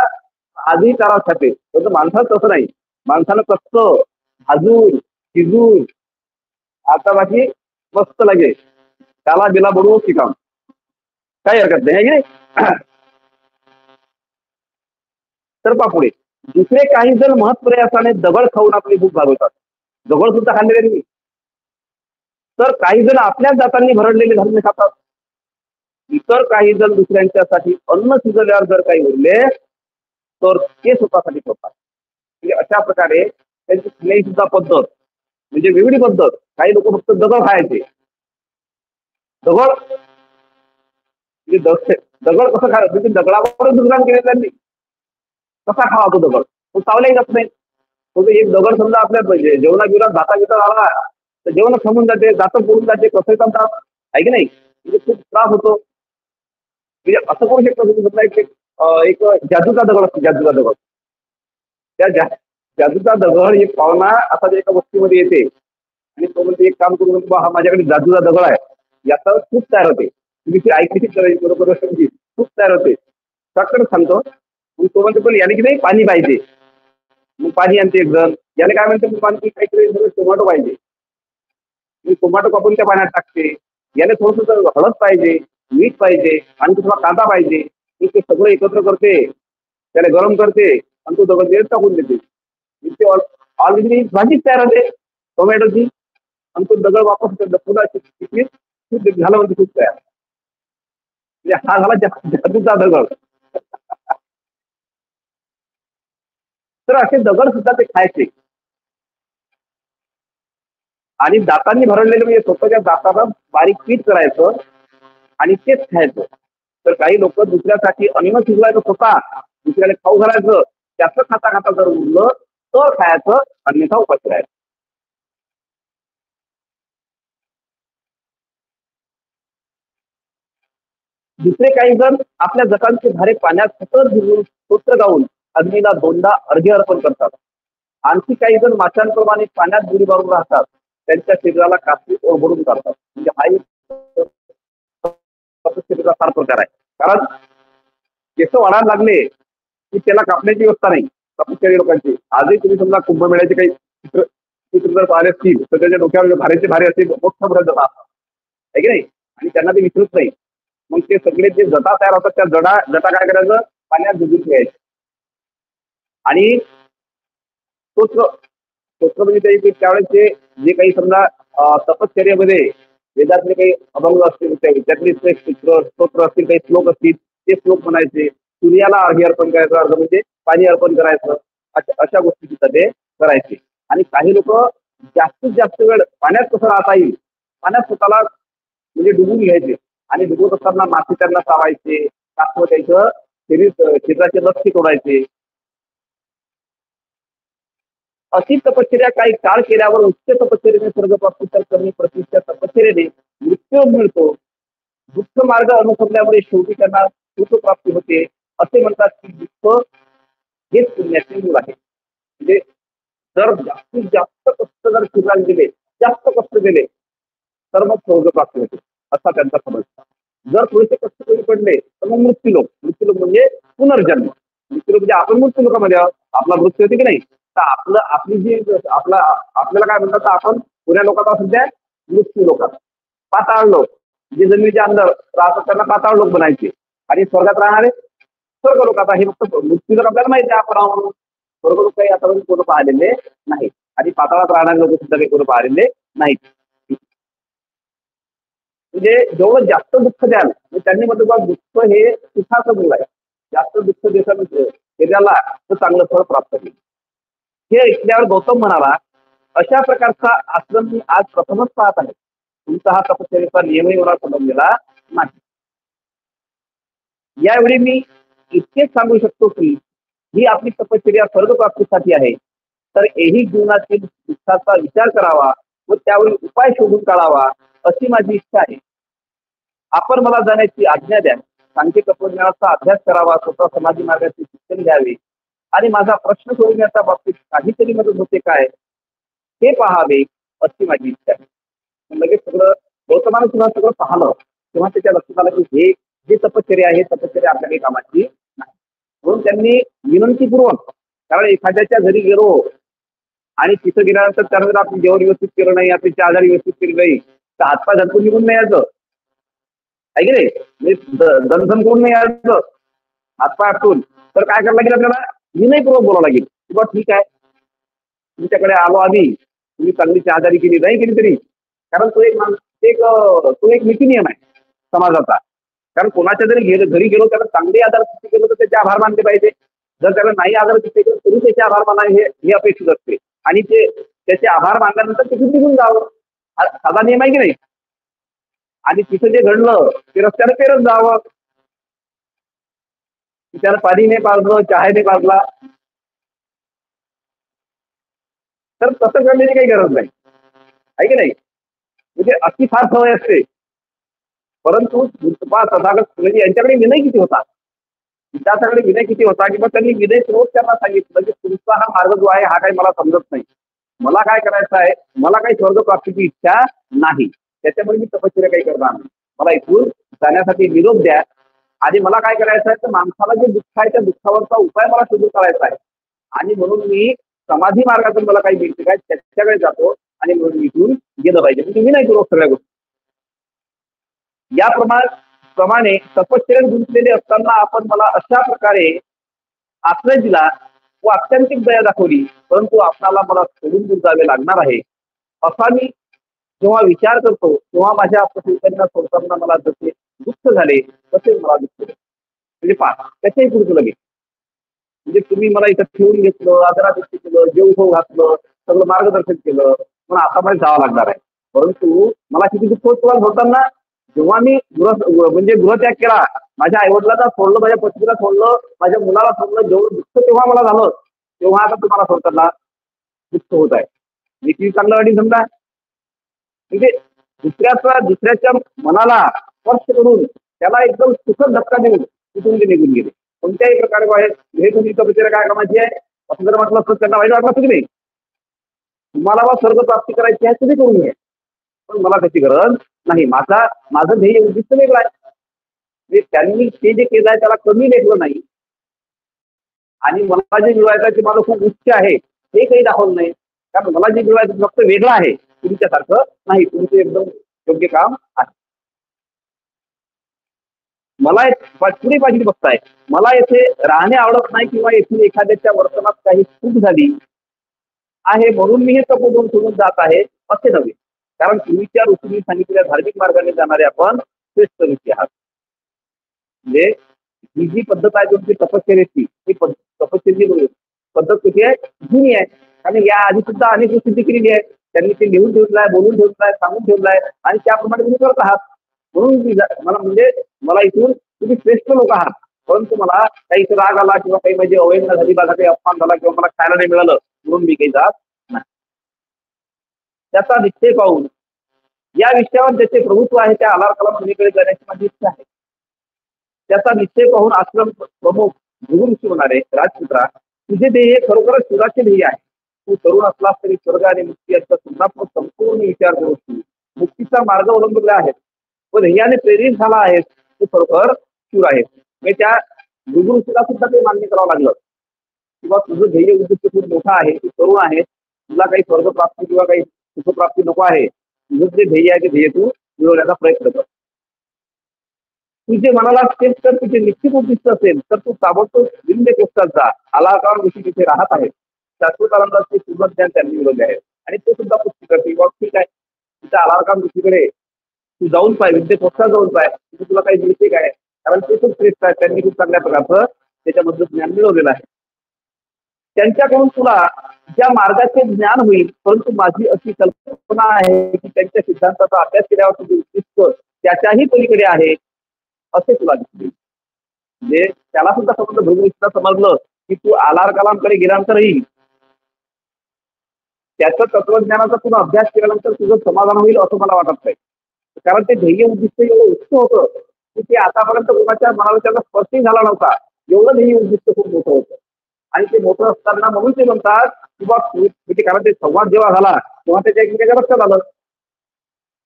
आधी चारा खाते. पण माणसाचं तसं नाही. माणसानं कच्चं, भाजून, शिजून, आता बाकी मस्त लागे त्याला बिला बनवून शिकावं, काही हरकत नाही, है की नाही. तर पहा पुढे. दुसरे काही जण महत्प्रयासाने दगड खाऊन आपली भूक भागवतात. दगड सुद्धा खाल्लेले तुम्ही. तर काही जण आपल्याच जातांनी भरडलेले धान्य खातात. इतर काही जण दुसऱ्यांच्यासाठी अन्न शिजल्यावर जर काही उरले तर ते स्वतःसाठी ठेवतात. म्हणजे अशा प्रकारे त्यांची खाण्याची सुद्धा पद्धत म्हणजे वेगळी पद्धत. काही लोक फक्त दगड खायचे. दगड म्हणजे दगड कसं खायचं म्हणजे दगडावरच दुर्गाण केले त्यांनी. कसा खावा तो दगड, तो चावलाही जात नाही. तो जर एक दगड समजा आपल्या जेवणा बिवणात भाता बिता आला तर जेवण थांबून जाते, दातं पडून जाते, कसं जमतात आहे की नाही. म्हणजे खूप त्रास होतो. म्हणजे असं करू शकतो तुम्ही समजा एक जादूचा दगड असतो, जादूचा दगड. त्या जादूचा दगड एक पाहुणा असा एका वस्तीमध्ये येते आणि तो म्हणजे एक काम करून म्हणतो, हा माझ्याकडे जादूचा दगड आहे, याचा खूप तयार होते. तुम्ही ती ऐकली करायची बरोबर समजी खूप तयार होते. सटकन सांगतो. मग तो म्हणतो पण याने की नाही पाणी पाहिजे. मग पाणी आणते एक जण. याने काय म्हणते मग आणखी काहीतरी टोमॅटो पाहिजे. मी टोमॅटो कापून त्या पाण्यात टाकते. याला थोडस हळद पाहिजे, मीठ पाहिजे आणि थोडा कांदा पाहिजे. मी ते सगळं एकत्र करते, त्याला गरम करते आणि तो दगड तेल टाकून देते. मग ते ऑलरेडी भाजीच तयार होते टोमॅटोची. आणि तो दगड वापस पुन्हा शिजवीत खूप झालं म्हणजे खूप तयार. म्हणजे हा झाला जादूचा दगड. तर असे दगड सुद्धा ते खायचे. आणि दातांनी भरडलेलं म्हणजे स्वतःच्या दाताला बारीक पीठ करायचं आणि तेच खायचं. तर काही लोक दुसऱ्यासाठी अन्न शिजवायचं स्वतः, दुसऱ्याला खाऊ घालायचं, त्याचं खाता खाता जर उरलं तर खायचं, अन्यथा उपाशी राहायचं. दुसरे काही जण आपल्या जखांचे धारे पाण्यात सतत भिजवून स्तोत्र गाऊन अग्नीला दोनदा अर्घ्य अर्पण करतात. आणखी काही जण माशांप्रमाणे पाण्यात बुडी मारून राहतात. त्यांच्या शरीराला कात्री ओरबडून काढतात. म्हणजे हा एक तपश्चर्येचा फार प्रकार आहे. कारण केस वाढायला लागले की त्याला कापण्याची व्यवस्था नाही तपश्चर्य लोकांची. आजही तुम्ही समजा कुंभमेळ्याचे काही चित्र जर पाहिले असतील तर त्याच्या डोक्यावर भारेचे भारे असे मोठ्या मोठ्या जटा असतात, आहे की नाही? आणि त्यांना ते विसरत नाही. मग ते सगळे जे जटा तयार होतात त्या जटा काय करायचं, पाण्यात भिजून ठेवायचे. आणि स्तोत्र स्तोत्र म्हणजे त्यावेळेस जे काही समजा तपश्चर्यामध्ये वेदातले काही अभंग असतील, त्यातले स्तोत्र असतील, काही श्लोक असतील, ते श्लोक म्हणायचे. सूर्याला अर्घ्य अर्पण करायचं, अर्घ म्हणजे पाणी अर्पण करायचं. अशा गोष्टी तिथं ते करायचे. आणि काही लोक जास्तीत जास्त वेळ पाण्यात कसं राहता येईल, पाण्यात स्वतःला म्हणजे डुबून घ्यायचे. आणि डुबत असताना मासे त्यांना चावायचे, कासव त्याचं शरीराचे लक्ष तोडायचे. अशी तपश्चर्या काही काळ केल्यावर उच्च तपश्चर्याने स्वर्गप्राप्ती तर कमी प्रतिष्ठा तपश्चर्याने मृत्यू मिळतो. दुःख मार्ग अनुसरल्यामुळे शेवटी त्यांना सुखप्राप्ती होते. असे म्हणतात की दुःख हेच पुण्याचे मूळ आहे. म्हणजे जर जास्तीत जास्त कष्ट जर शरीराला दिले, जास्त कष्ट दिले, तर मग स्वर्गप्राप्ती होते असा त्यांचा समज. जर थोडेसे कष्ट कमी पडले तर मग मृत्यूलोक. मृत्यूलोक म्हणजे पुनर्जन्म. मृत्यूलोक म्हणजे आपण मृत्यूलोकामध्ये आहोत. आपला मृत्यू होते की नाही. तर आपली जी आपल्याला काय म्हणतात, आपण पुण्या लोकात आहोत सध्या मृत्यू लोकात. पाताळ लोक जे जमिनीच्या अंदर राहतात त्यांना पाताळ लोक बनायचे. आणि स्वर्गात राहणारे स्वर्ग लोक. आता हे फक्त मृत्यू लोक आपल्याला माहिती आहे आपण आहोत. स्वर्ग लोक काही आतापर्यंत कोण पाहिलेले नाही. आणि पाताळात राहणारे लोक सुद्धा काही कोण पाहिलेले नाहीत. म्हणजे जेवढं जास्त दुःख द्याल त्यांनी मध्ये बघा दुःख हे सुखाचं मूळ आहे. जास्त दुःख देशाला शरीराला तर चांगलं फळ प्राप्त होईल. हे ऐकल्यावर गौतम म्हणाला, अशा प्रकारचा आश्रम मी आज प्रथमच पाहत आहे. तुमचा हा तपश्चर्याचा नियमही मला समजलेला नाही. यावेळी मी इतकेच सांगू शकतो की ही आपली तपश्चर्या स्वर्गप्राप्तीसाठी आहे. तर एही जीवनातील दुःखाचा विचार करावा व त्यावेळी उपाय शोधून काढावा अशी माझी इच्छा आहे. आपण मला जाण्याची आज्ञा द्या. सांख्य तत्वज्ञानाचा अभ्यास करावा, स्वतः समाधी मार्गाचे शिक्षण घ्यावे आणि माझा प्रश्न सोडवण्याच्या बाबतीत काहीतरी मदत होते काय हे पाहावे अशी माझी इच्छा आहे. लगेच सगळं गौतमानं सुद्धा सगळं पाहिलं तेव्हा त्याच्या लक्षात आलं की हे जे तपश्चर्या आहे तपश्चर्या आपल्या काही कामाची नाही. म्हणून त्यांनी विनंतीपूर्वक, कारण एखाद्याच्या घरी गेलो आणि तिथं गेल्यानंतर त्यानं जर आपण जेवण व्यवस्थित केलं नाही, आपली आजारी व्यवस्थित केली नाही तर हातपाय झटकून निघून नाही यायचं, आहे की नाही? म्हणजे दणदण करून नाही यायचं हातपाय आपटून. तर काय करायला लागेल आपल्याला, विनयपूर्वक बोलावं लागेल की बा ठीक आहे तुमच्याकडे आलो आधी, तुम्ही चांगली चहादारी केली नाही केली तरी. कारण तो एक नीती नियम आहे समाजाचा. कारण कोणाच्या जरी घरी गेलो त्याला चांगले आधार केलं तर त्याचे आभार मानले पाहिजे. जर त्याला नाही आदर केले तरी त्याचे आभार माना हे अपेक्षित असते. आणि ते त्याचे आभार मानल्यानंतर तिथून निघून जावं हा साधा नियम आहे की नाही. आणि तिथं जे घडलं ते रस्त्याने पेरत जावं. त्याला पाणी नाही पाजलं, चहा नाही पाजला तर तसं करण्याची काही गरज नाही, आहे की नाही. म्हणजे अति फार सवय असते. परंतु तथागत म्हणजे यांच्याकडे विनय किती होता, त्याच्याकडे विनय किती होता की मग त्यांनी विनयपूर्वक त्यांना सांगितलं की तुमचा हा मार्ग जो आहे हा काही मला समजत नाही. मला काय करायचं आहे, मला काही स्वर्ग प्राप्तीची इच्छा नाही, त्याच्यामुळे मी तपश्चर्या काही करणार नाही. मला इथून जाण्यासाठी निरोप द्या आणि मला काय करायचं आहे तर माणसाला जे दुःख आहे त्या दुःखावरचा उपाय मला शोधून काढायचा आहे. आणि म्हणून मी समाधी मार्गातून मला काही मिळते काय त्याच्याकडे जातो आणि म्हणून मी इथून गेलं पाहिजे. पण तुम्ही नाही करू सगळ्या गोष्टी. या प्रमाणे तपश्चर्यात गुंतलेले असताना आपण मला अशा प्रकारे आश्रय दिला व अत्यंतिक दया दाखवली, परंतु आपणाला मला सोडून दूर जावे लागणार आहे, असा मी जेव्हा विचार करतो तेव्हा माझ्या चैतन्य सोडताना मला जसे दुःख झाले तसे मला दुःख झाले. म्हणजे पहा त्याच्याही पुढचं लगेच म्हणजे तुम्ही मला इथं ठेवून घेतलं, आदरातिथ्य केलं, जेव खाऊ घातलं, सगळं मार्गदर्शन केलं, पण आता मला जावं लागणार आहे. परंतु मला किती दुःख होत तुम्हाला होताना जेव्हा मी म्हणजे गृहत्याग केला, माझ्या आईवडिलांना सोडलं, माझ्या पत्नीला सोडलं, माझ्या मुलाला सोडलं, जेवढं दुःख तेव्हा मला झालं, तेव्हा आता तुम्हाला सोडताना दुःख होत आहे. मी किती चांगलं वाटी समजा. म्हणजे दुसऱ्याच्या मनाला स्पर्श करून त्याला एकदम सुखद धक्का देऊन तिथून ते निघून गेले. कोणत्याही प्रकारे बाहेर हे तुम्ही तपश्चर्या काय कामाची आहे असं जर म्हटलं असतं त्यांना वाईट वाटलं असतं की नाही. तुम्हाला बा स्वर्ग प्राप्ती करायची आहे तुम्ही करून घ्या, पण मला त्याची गरज नाही. माझं ध्येय उद्दिष्ट वेगळं आहे. म्हणजे त्यांनी ते जे केलं आहे त्याला कमी लेखलं नाही आणि मला जे मिळवायचं आहे ते माझं खूप उच्च आहे हे काही दाखवलं नाही. कारण मला जे मिळवायचं फक्त वेगळं आहे, तुमच्यासारखं नाही. तुमचं एकदम योग्य काम आहे. मला पुढे पाहिजे बघताय, मला येथे राहणे आवडत नाही किंवा येथील एखाद्याच्या वर्तनात काही चूक झाली आहे म्हणून मी हे तपोवन सोडून जात आहे असे नव्हे. कारण पूर्वीच्या ऋषींनी सांगितलेल्या धार्मिक मार्गाने जाणारे आपण श्रेष्ठ ऋषी आहात. म्हणजे ही जी पद्धत आहे तुमची तपश्चर्याची ही तपश्चर्याची पद्धत कशी आहे जुनी आहे. कारण या आधी सुद्धा अनेक गोष्टी केलेली आहे. त्यांनी ते लिहून ठेवलाय, बोलून ठेवलाय, सांगून ठेवलाय आणि त्याप्रमाणे तुम्ही करत आहात. म्हणून मला म्हणजे मला इथून तुम्ही श्रेष्ठ लोक आहात. परंतु मला काही इथं राग आला किंवा काही माझी अवहेलना झाली, माझा काही अपमान झाला किंवा मला खायला नाही मिळालं म्हणून मी काही जात नाही. त्याचा निश्चय पाहून या विषयावर ज्याचे प्रभुत्व आहे त्या आलारकाला मुलीकडे जाण्याची माझी इच्छा आहे. त्याचा निश्चय पाहून आश्रम प्रमुख गुरु ऋषी होणारे राजपुत्रा, तुझे ध्येय खरोखरच शिवाचे ध्येय आहे. तू तरुण असलास तरी स्वर्ग आणि मुक्ती यांचा तुलनात्मक संपूर्ण विचार करू मुक्तीचा मार्ग अवलंबलेला आहे व ध्येयाने प्रेरित झाला आहे. तू खरोखर शूर आहे. म्हणजे त्या गुरु ऋषीला सुद्धा ते मान्य करावं लागलं किंवा तुझं ध्येय उद्दिष्ट खूप मोठं आहे, तू तरुण आहे, तुला काही स्वर्गप्राप्ती किंवा काही सुखप्राप्ती नको आहे. तुझं जे ध्येय आहे ते ध्येय तू मिळवण्याचा प्रयत्न कर. तुझे मनाला तेच तर तुझे निश्चित उद्दिष्ट असेल तर तू ताबडतोब विंध्य कोष्टाचा आलाकार ऋषी तिथे राहत आहे. शाश्वत आनंदाचे पूर्ण ज्ञान त्यांनी मिळवले आहे आणि ते सुद्धा पुष्टी करते किंवा ठीक आहे तिथे आलारकाम ऋषीकडे तू जाऊन पाय, विद्या कोष्टात जाऊन पाय, तिथे तुला काही मिळते काय. कारण ते खूप श्रेष्ठ आहे, त्यांनी खूप चांगल्या प्रकारचं त्याच्यामधलं ज्ञान मिळवलेलं आहे. त्यांच्याकडून तुला ज्या मार्गाचे ज्ञान होईल, परंतु माझी अशी कल्पना आहे की त्यांच्या सिद्धांताचा अभ्यास केल्यावर तुझे उद्दिष्ट त्याच्याही पलीकडे आहे असे तुला दिसले. म्हणजे त्याला सुद्धा समजलं, भगवंता समजलं की तू आलार कलामकडे गेल्यानंतरही त्याचं तत्वज्ञानाचा तुला अभ्यास केल्यानंतर तुझं समाधान होईल असं मला वाटत नाही. कारण ते ध्येय उद्दिष्ट एवढं उच्च होतं की ते आतापर्यंत कोणाच्या मनाला त्याचा स्पर्शही झाला नव्हता. एवढं ध्येय उद्दिष्ट खूप मोठं होतं आणि ते मोठं असताना म्हणून ते म्हणतात की बा म्हणजे कारण ते संवाद जेव्हा झाला तेव्हा त्याच्या एकमेकाच्या लक्षात आलं.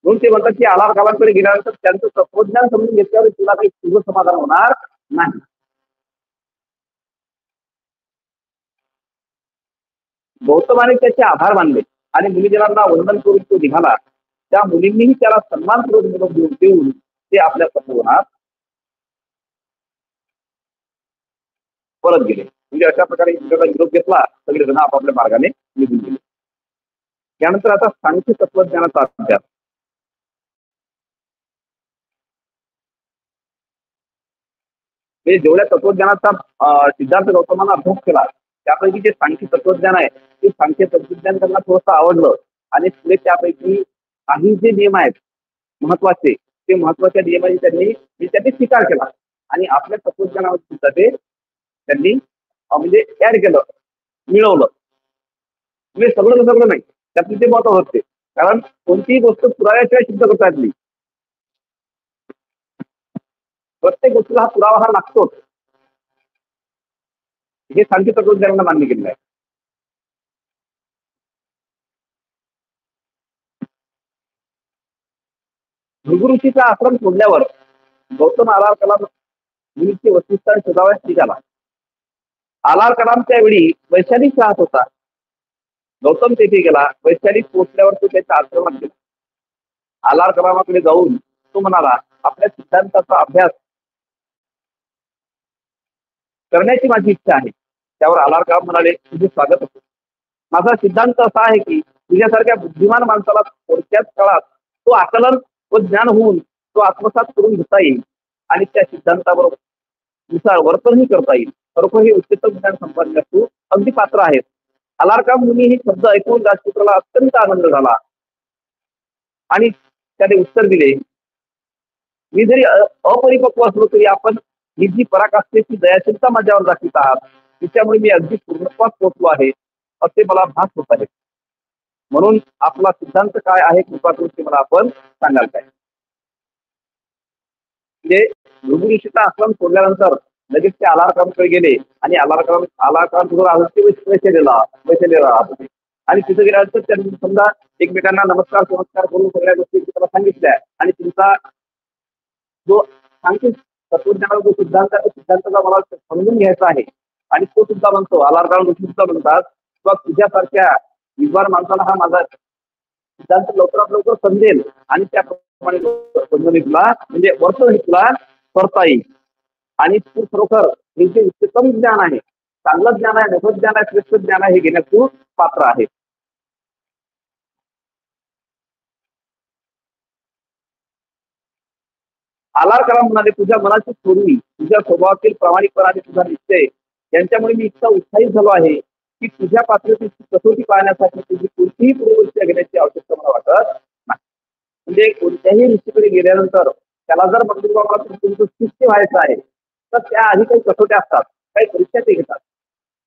म्हणून ते म्हणतात की आलार कालांकडे गेल्यानंतर त्यांचं तत्वज्ञान समजून घेतल्यावर तुला काही तुझं समाधान होणार नाही. गौतमाने त्याचे आभार मानले आणि मुनिजनांना वंदन करून तो निघाला. त्या मुलींनीही त्याला सन्मानपूर्वक निरोप देऊन ते आपल्या तपोवनात परत गेले. म्हणजे अशा प्रकारे इंद्राला निरोप घेतला, सगळेजण आपापल्या मार्गाने निघून गेले. त्यानंतर आता सांख्य तत्वज्ञानाचा अभ्यास. म्हणजे जेवढ्या तत्वज्ञानाचा सिद्धार्थ गौतमानं अभ्यास केला त्यापैकी जे सांख्य तत्वज्ञान आहे ते सांख्य तत्वज्ञान त्यांना थोडंसं आवडलं आणि पुढे त्यापैकी काही जे नियम आहेत महत्वाचे ते महत्वाच्या नियमांनी त्यांनी स्वीकार केला आणि आपल्या तत्वज्ञानावर सुद्धा ते त्यांनी म्हणजे ऍड केलं, मिळवलं. म्हणजे सगळं सगळं नाही त्यातली ते महत्व होते. कारण कोणतीही गोष्ट पुराव्याशिवाय सिद्ध करता येत नाही. प्रत्येक गोष्टीला हा पुरावा हा लागतोच. हे सांख्य तत्वज्ञानाला मान्य केलेलं आहे. भृगु ऋषीचा आश्रम सोडल्यावर गौतम आलार कला मुलीचे वसतिस्थान शोधावयास निघाला. आलार कलाम त्यावेळी वैशालीच राहत होता. गौतम तेथे गेला. वैशाली पोहोचल्यावर तो त्याच्या आश्रमात गेला. आलार कलामाकडे जाऊन तो म्हणाला, आपल्या सिद्धांताचा अभ्यास करण्याची माझी इच्छा आहे. त्यावर आलार कलाम म्हणाले, तुझे स्वागत असो. माझा सिद्धांत असा आहे की तुझ्यासारख्या बुद्धिमान माणसाला थोडक्याच काळात तो आकलन व ज्ञान होऊन तो आत्मसात करून घेता येईल आणि त्या सिद्धांतावर नुसार वर्तनही करता येईल. खरोखर हे उच्चतम ज्ञान संपादण्यास तू अगदी पात्र आहेत. आलारकाम मुनी हे शब्द ऐकून राजपुत्राला अत्यंत आनंद झाला आणि त्याने उत्तर दिले, मी जरी अपरिपक्व असलो तरी आपण ही जी पराकाष्ठेची दयाशीलता माझ्यावर दाखवित आहात तिच्यामुळे मी अगदी पूर्णत्वास पोहोचलो आहे असे मला भास होत आहे. म्हणून आपला सिद्धांत काय आहे कृपा करून ते मला आपण सांगाल काय. म्हणजे भृगु ऋषीचा आश्रम सोडल्यानंतर लगेच ते आलारकामकडे गेले आणि आलारकाम वैशलेला राहत होते आणि तिथे गेल्यानंतर त्यांनी समजा एकमेकांना नमस्कार चमत्कार करून सगळ्या गोष्टी त्याला सांगितल्या आणि तुमचा जो सांख्य तत्वज्ञानाचा जो सिद्धांत आहे सिद्धांताचा मला समजून घ्यायचा आहे आणि तो सुद्धा म्हणतो आलारकाम ऋषी सुद्धा म्हणतात किंवा तुझ्यासारख्या विद्वान माणसाला हा माझा सिद्धांत लवकरात लवकर समजेल आणि त्याप्रमाणे समजून तुला म्हणजे वर्तन तुला करता येईल आणि तू खरोखर हे जे उच्चतम ज्ञान आहे, चांगलं ज्ञान आहे, मोठं ज्ञान आहे, श्रेष्ठ ज्ञान आहे हे घेण्यास तू पात्र आहे. आलार कलाम म्हणाले, तुझ्या मनाची थोरवी, तुझ्या स्वभावातील प्रामाणिकपणा आणि तुझा निश्चय यांच्यामुळे मी इतका उत्साहित झालो आहे की तुझ्या पात्रतेची कसोटी पाहण्यासाठी तुझी कोणतीही पूर्वदृष्ट्या घेण्याची आवश्यकता मला वाटत नाही. म्हणजे कोणत्याही ऋषीकडे गेल्यानंतर त्याला जर बघितलं मला तुमचं शिष्य व्हायचं आहे तर त्या आधी काही कसोट्या असतात, काही परीक्षा ते घेतात.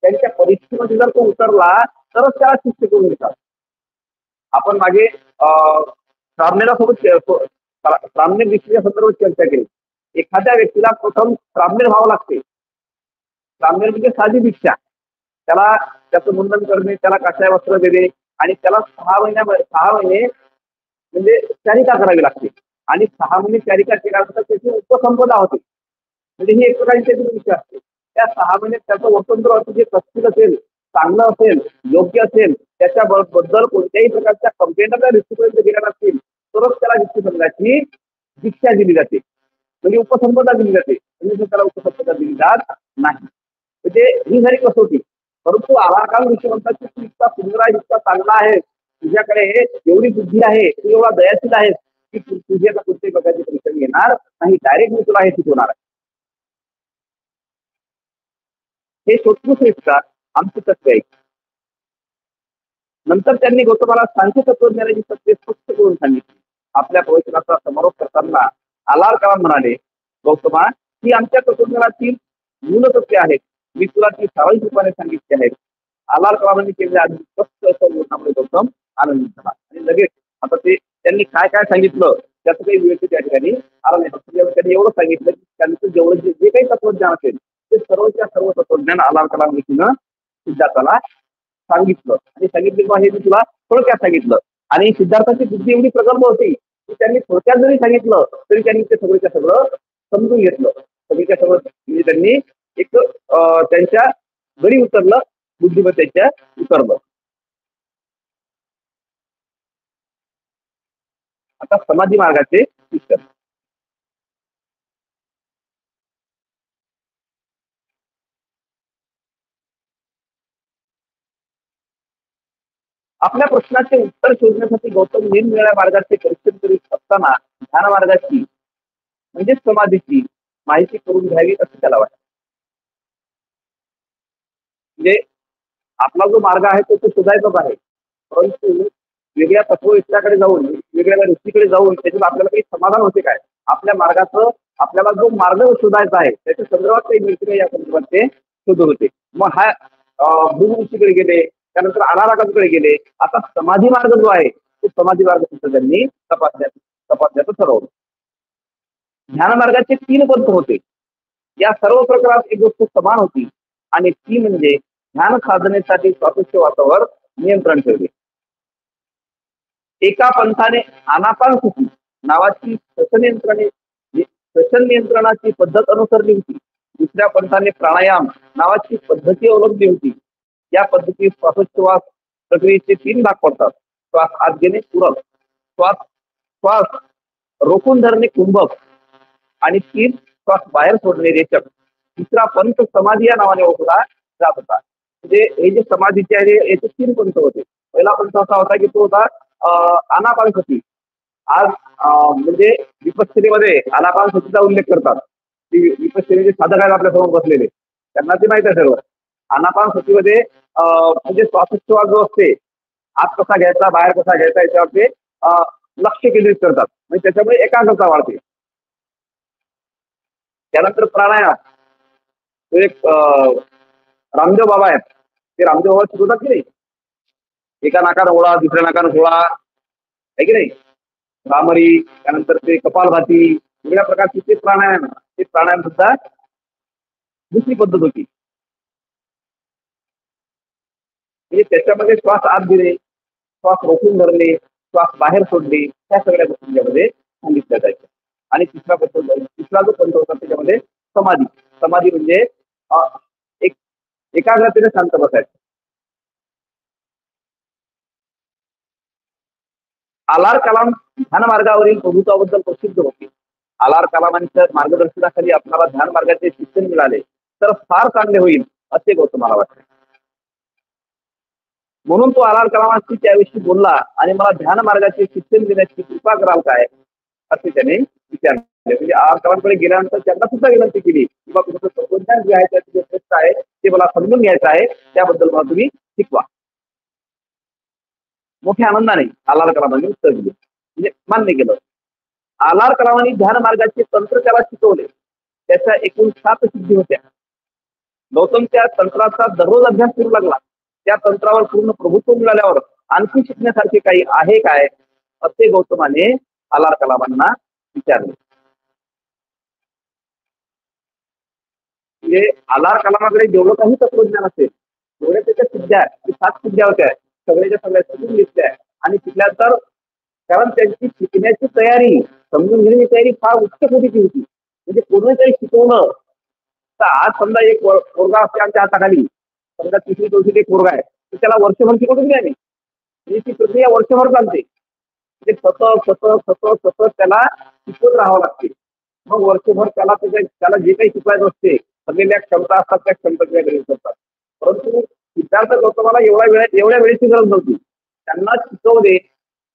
त्यांच्या परीक्षेमध्ये जर तो उतरला तरच त्याला शिष्य करून घेतात. आपण मागे सोबत साम्य दृष्टीच्या संदर्भात चर्चा केली. एखाद्या व्यक्तीला प्रथम साम्य व्हावं लागते. साम्य म्हणजे साधी दीक्षा. त्याला त्याचं मुंडन करणे, त्याला काशाय वस्त्र देणे आणि त्याला 6 महिने म्हणजे चारिका करावी लागते आणि 6 महिने चारिका केल्यानंतर त्याची उपसंपदा होते. म्हणजे ही एक प्रकारची त्याची दीक्षा असते. त्या 6 महिन्यात त्याचं वर्तन जर जे कष्टिक असेल, चांगलं असेल, योग्य असेल, त्याच्याबद्दल कोणत्याही प्रकारच्या कंप्लेंट दृष्टीपर्यंत गेल्या नसतील तरच त्याला दीक्षाभंगाची दीक्षा दिली जाते. म्हणजे उपसंपदा दिली जाते. म्हणजे त्याला उपसंपदा दिली जात नाही. म्हणजे ही झाली कसोटी. परंतु आलारकाम ऋषी म्हणतात की तू इतका सुंदर आहे, इतका चांगला आहे, तुझ्याकडे एवढी बुद्धी आहे, तू एवढा दयाशील आहेस की तुझी आता कुठल्याही प्रकारची परीक्षा घेणार नाही, डायरेक्ट मी तुला हे शिकवणार आहे. हे सोत्कृष्ट का आमचे तत्व आहे. नंतर त्यांनी गौतमाला सांख्य तत्वज्ञानाची तत्वे स्पष्ट करून सांगितली. आपल्या प्रवचनाचा समारोप करताना आलार कलाम म्हणाले, गौतमा ही आमच्या तत्वज्ञानातील मूलतत्वे आहेत. मी तुला ती सारांश रूपाने सांगितली आहेत. आलार कलामांनी केलेल्या आधी स्पष्ट असं बोलण्यामुळे गौतम आनंदित झाला आणि लगेच आता ते त्यांनी काय काय सांगितलं त्याचं काही वेळ त्या ठिकाणी आला नाही. त्यांनी एवढं सांगितलं की त्यांचं जेवढं जे काही तत्वज्ञान असेल ते सर्वच्या सर्व तत्वज्ञान आलार कलाम ऋषीनं सिद्धार्थाला सांगितलं आणि सांगितलं हे मी तुला थोडक्यात सांगितलं. आणि सिद्धार्थाची बुद्धी एवढी प्रगल्भ होती की त्यांनी थोडक्यात जरी सांगितलं तरी त्यांनी ते सगळ्याच्या सगळं समजून घेतलं. सगळीच्या सगळं म्हणजे त्यांनी एक त्यांच्या घरी उतरलं, बुद्धिमत्तेच्या उतरलं. आता समाधी मार्गाचे शिक्षण. आपल्या प्रश्नाचे उत्तर शोधण्यासाठी गौतम निरनिराळ्या मार्गाचे परीक्षण करीत असताना ध्यान मार्गाची म्हणजे समाधीची माहिती करून घ्यावी असं त्याला वाटतं. म्हणजे आपला जो मार्ग आहे तो शोधायचाच आहे. परंतु वेगळ्या तत्ववेत्याकडे जाऊन वेगवेगळ्या ऋषीकडे जाऊन त्याच्यात आपल्याला काही समाधान होते काय. आपल्या मार्गाचं आपल्याला जो मार्ग शोधायचा आहे त्याच्या संदर्भात काही मिळते या संदर्भात ते शोधत होते. मग हा भूम ऋषीकडे गेले, त्यानंतर आलाराकांकडे गेले. आता समाधी मार्ग जो आहे तो समाधी मार्ग सुद्धा त्यांनी तपासण्याचं ठरवलं. ध्यान मार्गाचे 3 पंथ होते. या सर्व प्रकारात एक गोष्ट समान होती आणि ती म्हणजे ध्यान साधनेसाठी श्वासोच्छवासावर नियंत्रण ठेवले. एका पंथाने आनापानसती नावाची श्वसन श्वसन नियंत्रणाची पद्धत अनुसरली होती. दुसऱ्या पंथाने प्राणायाम नावाची पद्धती अवलंबली होती. या पद्धतीत श्वासोच्छवास प्रक्रियेचे 3 भाग पडतात. श्वास आत घेणे पूरक, श्वास श्वास रोखून धरणे कुंभक आणि 3 श्वास बाहेर सोडणे रेचक. तिसरा पंथ समाधी या नावाने ओळखला जात होता. म्हणजे हे जे समाधीचे आहे याचे 3 पंथ होते. पहिला पंथ असा होता की तो होता आनापानसती. आज म्हणजे विपश्यनेमध्ये आनापानसतीचा उल्लेख करतात. विपश्यनेचे साधक आहेत आपल्या समोर बसलेले, त्यांना ते माहित आहे सर्व. आनापानसतीमध्ये म्हणजे श्वासोच्छवास जो असते, आत कसा घ्यायचा बाहेर कसा घ्यायचा याच्यावर ते लक्ष केंद्रित करतात. म्हणजे त्याच्यामुळे एकाग्रता वाढते. त्यानंतर प्राणायाम, तो एक रामदेव बाबा आहेत, ते रामदेव बाबा शिकवतात की नाही, एका नाकानं ओळा दुसऱ्या नाकानं सोळा, आहे की नाही, भ्रामरी, त्यानंतर ते कपालभाती, वेगळ्या प्रकारचे ते प्राणायाम, ते प्राणायाम सुद्धा दुसरी पद्धत होती. म्हणजे त्याच्यामध्ये श्वास आत घेणे, श्वास रोखून धरणे, श्वास बाहेर सोडणे, त्या सगळ्या गोष्टी त्याच्यामध्ये सांगितल्या जायच्या. आणि तिसरा जो पंथ होता त्याच्यामध्ये समाधी. समाधी म्हणजे एक एकाग्रतेने शांत बसायचं. आलार कलाम ध्यान मार्गावरील प्रभुत्वाबद्दल प्रसिद्ध होते. आलार कलामांच्या मार्गदर्शनाखाली आपल्याला ध्यान मार्गाचे शिक्षण मिळाले तर फार चांगले होईल असे गौतमाला वाटते. म्हणून तो आलार कलामांशी त्याविषयी बोलला आणि मला ध्यान मार्गाचे शिक्षण देण्याची कृपा कराल काय असे त्याने विचारले. म्हणजे आलार कलामांकडे गेल्यानंतर त्यांना सुद्धा विनंती केली की बाबा तुमचं तत्वज्ञान जे आहे त्याचे जे श्रेष्ठ आहे ते मला समजून घ्यायचं आहे, त्याबद्दल मला तुम्ही शिकवा. मोठ्या आनंदाने आलार कलामांनी उत्तर दिले, म्हणजे मान्य केलं. आलार कलामांनी ध्यान मार्गाचे तंत्र त्याला शिकवले. त्याच्या एकूण 7 सिद्धी होत्या. गौतम त्या तंत्राचा दररोज अभ्यास करू लागला. त्या तंत्रावर पूर्ण प्रभुत्व मिळाल्यावर आणखी शिकण्यासारखे काही आहे काय असे गौतमाने आलार कलामांना विचारले. म्हणजे आलार कलामाकडे जेवढं काही तत्वज्ञान असेल तेवढ्या त्याच्या सिद्ध्या, 7 सिद्ध्या होत्या, सगळ्याच्या सगळ्या शिकून घेतल्या. आणि शिकल्यानंतर कारण त्यांची शिकण्याची तयारी, समजून घेण्याची तयारी फार उच्च कोटीची होती. म्हणजे पूर्ण काही शिकवणं, तर आज समजा एक पोरगा असते आमच्या हाताखाली, समजा 3री 4थीत एक पोरगा आहे, तर त्याला वर्षभर शिकवतो की नाही, म्हणजे ती प्रक्रिया वर्षभर चालते. म्हणजे सतत सतत सतत सतत त्याला शिकवत राहावं लागते. मग वर्षभर त्याला जे काही शिकवायचं असते, सगळ्या क्षमता असतात त्या क्षमतेच्या गरज असतात. परंतु सिद्धार्थ गौतमाला एवढ्या वेळेची गरज नव्हती. त्यांना शिकवले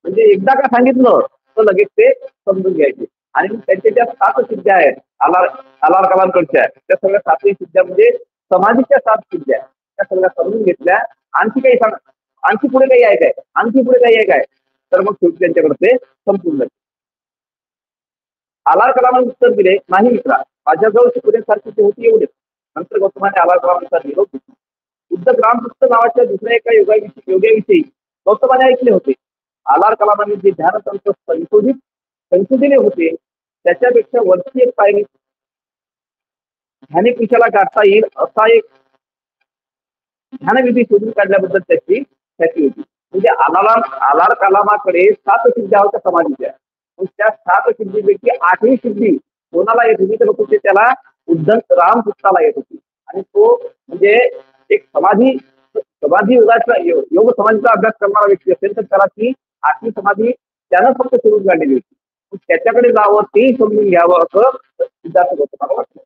म्हणजे एकदा का सांगितलं तर लगेच ते समजून घ्यायचे. आणि त्यांच्या ज्या 7 सिद्ध्या आहेत आलार कलांकडच्या, त्या सगळ्या 7ही सिद्ध्या म्हणजे समाधीच्या 7 सिद्ध्या, त्या सगळ्या समजून घेतल्या. आणखी काही आणखी पुढे काही आहे काय, आणखी पुढे काही आहे काय, तर मग शेवटी त्यांच्याकडे ते संपूर्ण झाले. आलार कलामांनी उत्तर दिले, नाही मित्रा, माझ्याजवळ शिकवण्यासारखी ते होती एवढेच. नंतर गौतमाने आलार कलामांचा निरोप घेतला. उद्धव रामपुस्त नावाच्या दुसऱ्या एका योग्याविषयी गौतमाने ऐकले होते. आलार कलामांनी जे ध्यानतंत्र संशोधले होते त्याच्यापेक्षा वरची एक पायरी ध्यानिक विषयाला गाठता येईल असा एक ध्यानविधी शोधून काढल्याबद्दल त्याची ख्याती होती. म्हणजे आलार कलामाकडे 7 सिद्ध्या होत्या समाधीच्या. त्या 7 सिद्धीपैकी 8वी सिद्धी कोणाला येत होती तर होते त्याला उद्धव रामपुस्ताला येत होती. आणि तो म्हणजे एक समाधी योग समाधीचा अभ्यास करणारा व्यक्ती असेल तर त्याला ती 8वी समाधी त्यानं फक्त सुरू काढलेली होती. त्याच्याकडे जावं, तेही समजून घ्यावं असं सिद्धार्थ गौतमाला वाटलं.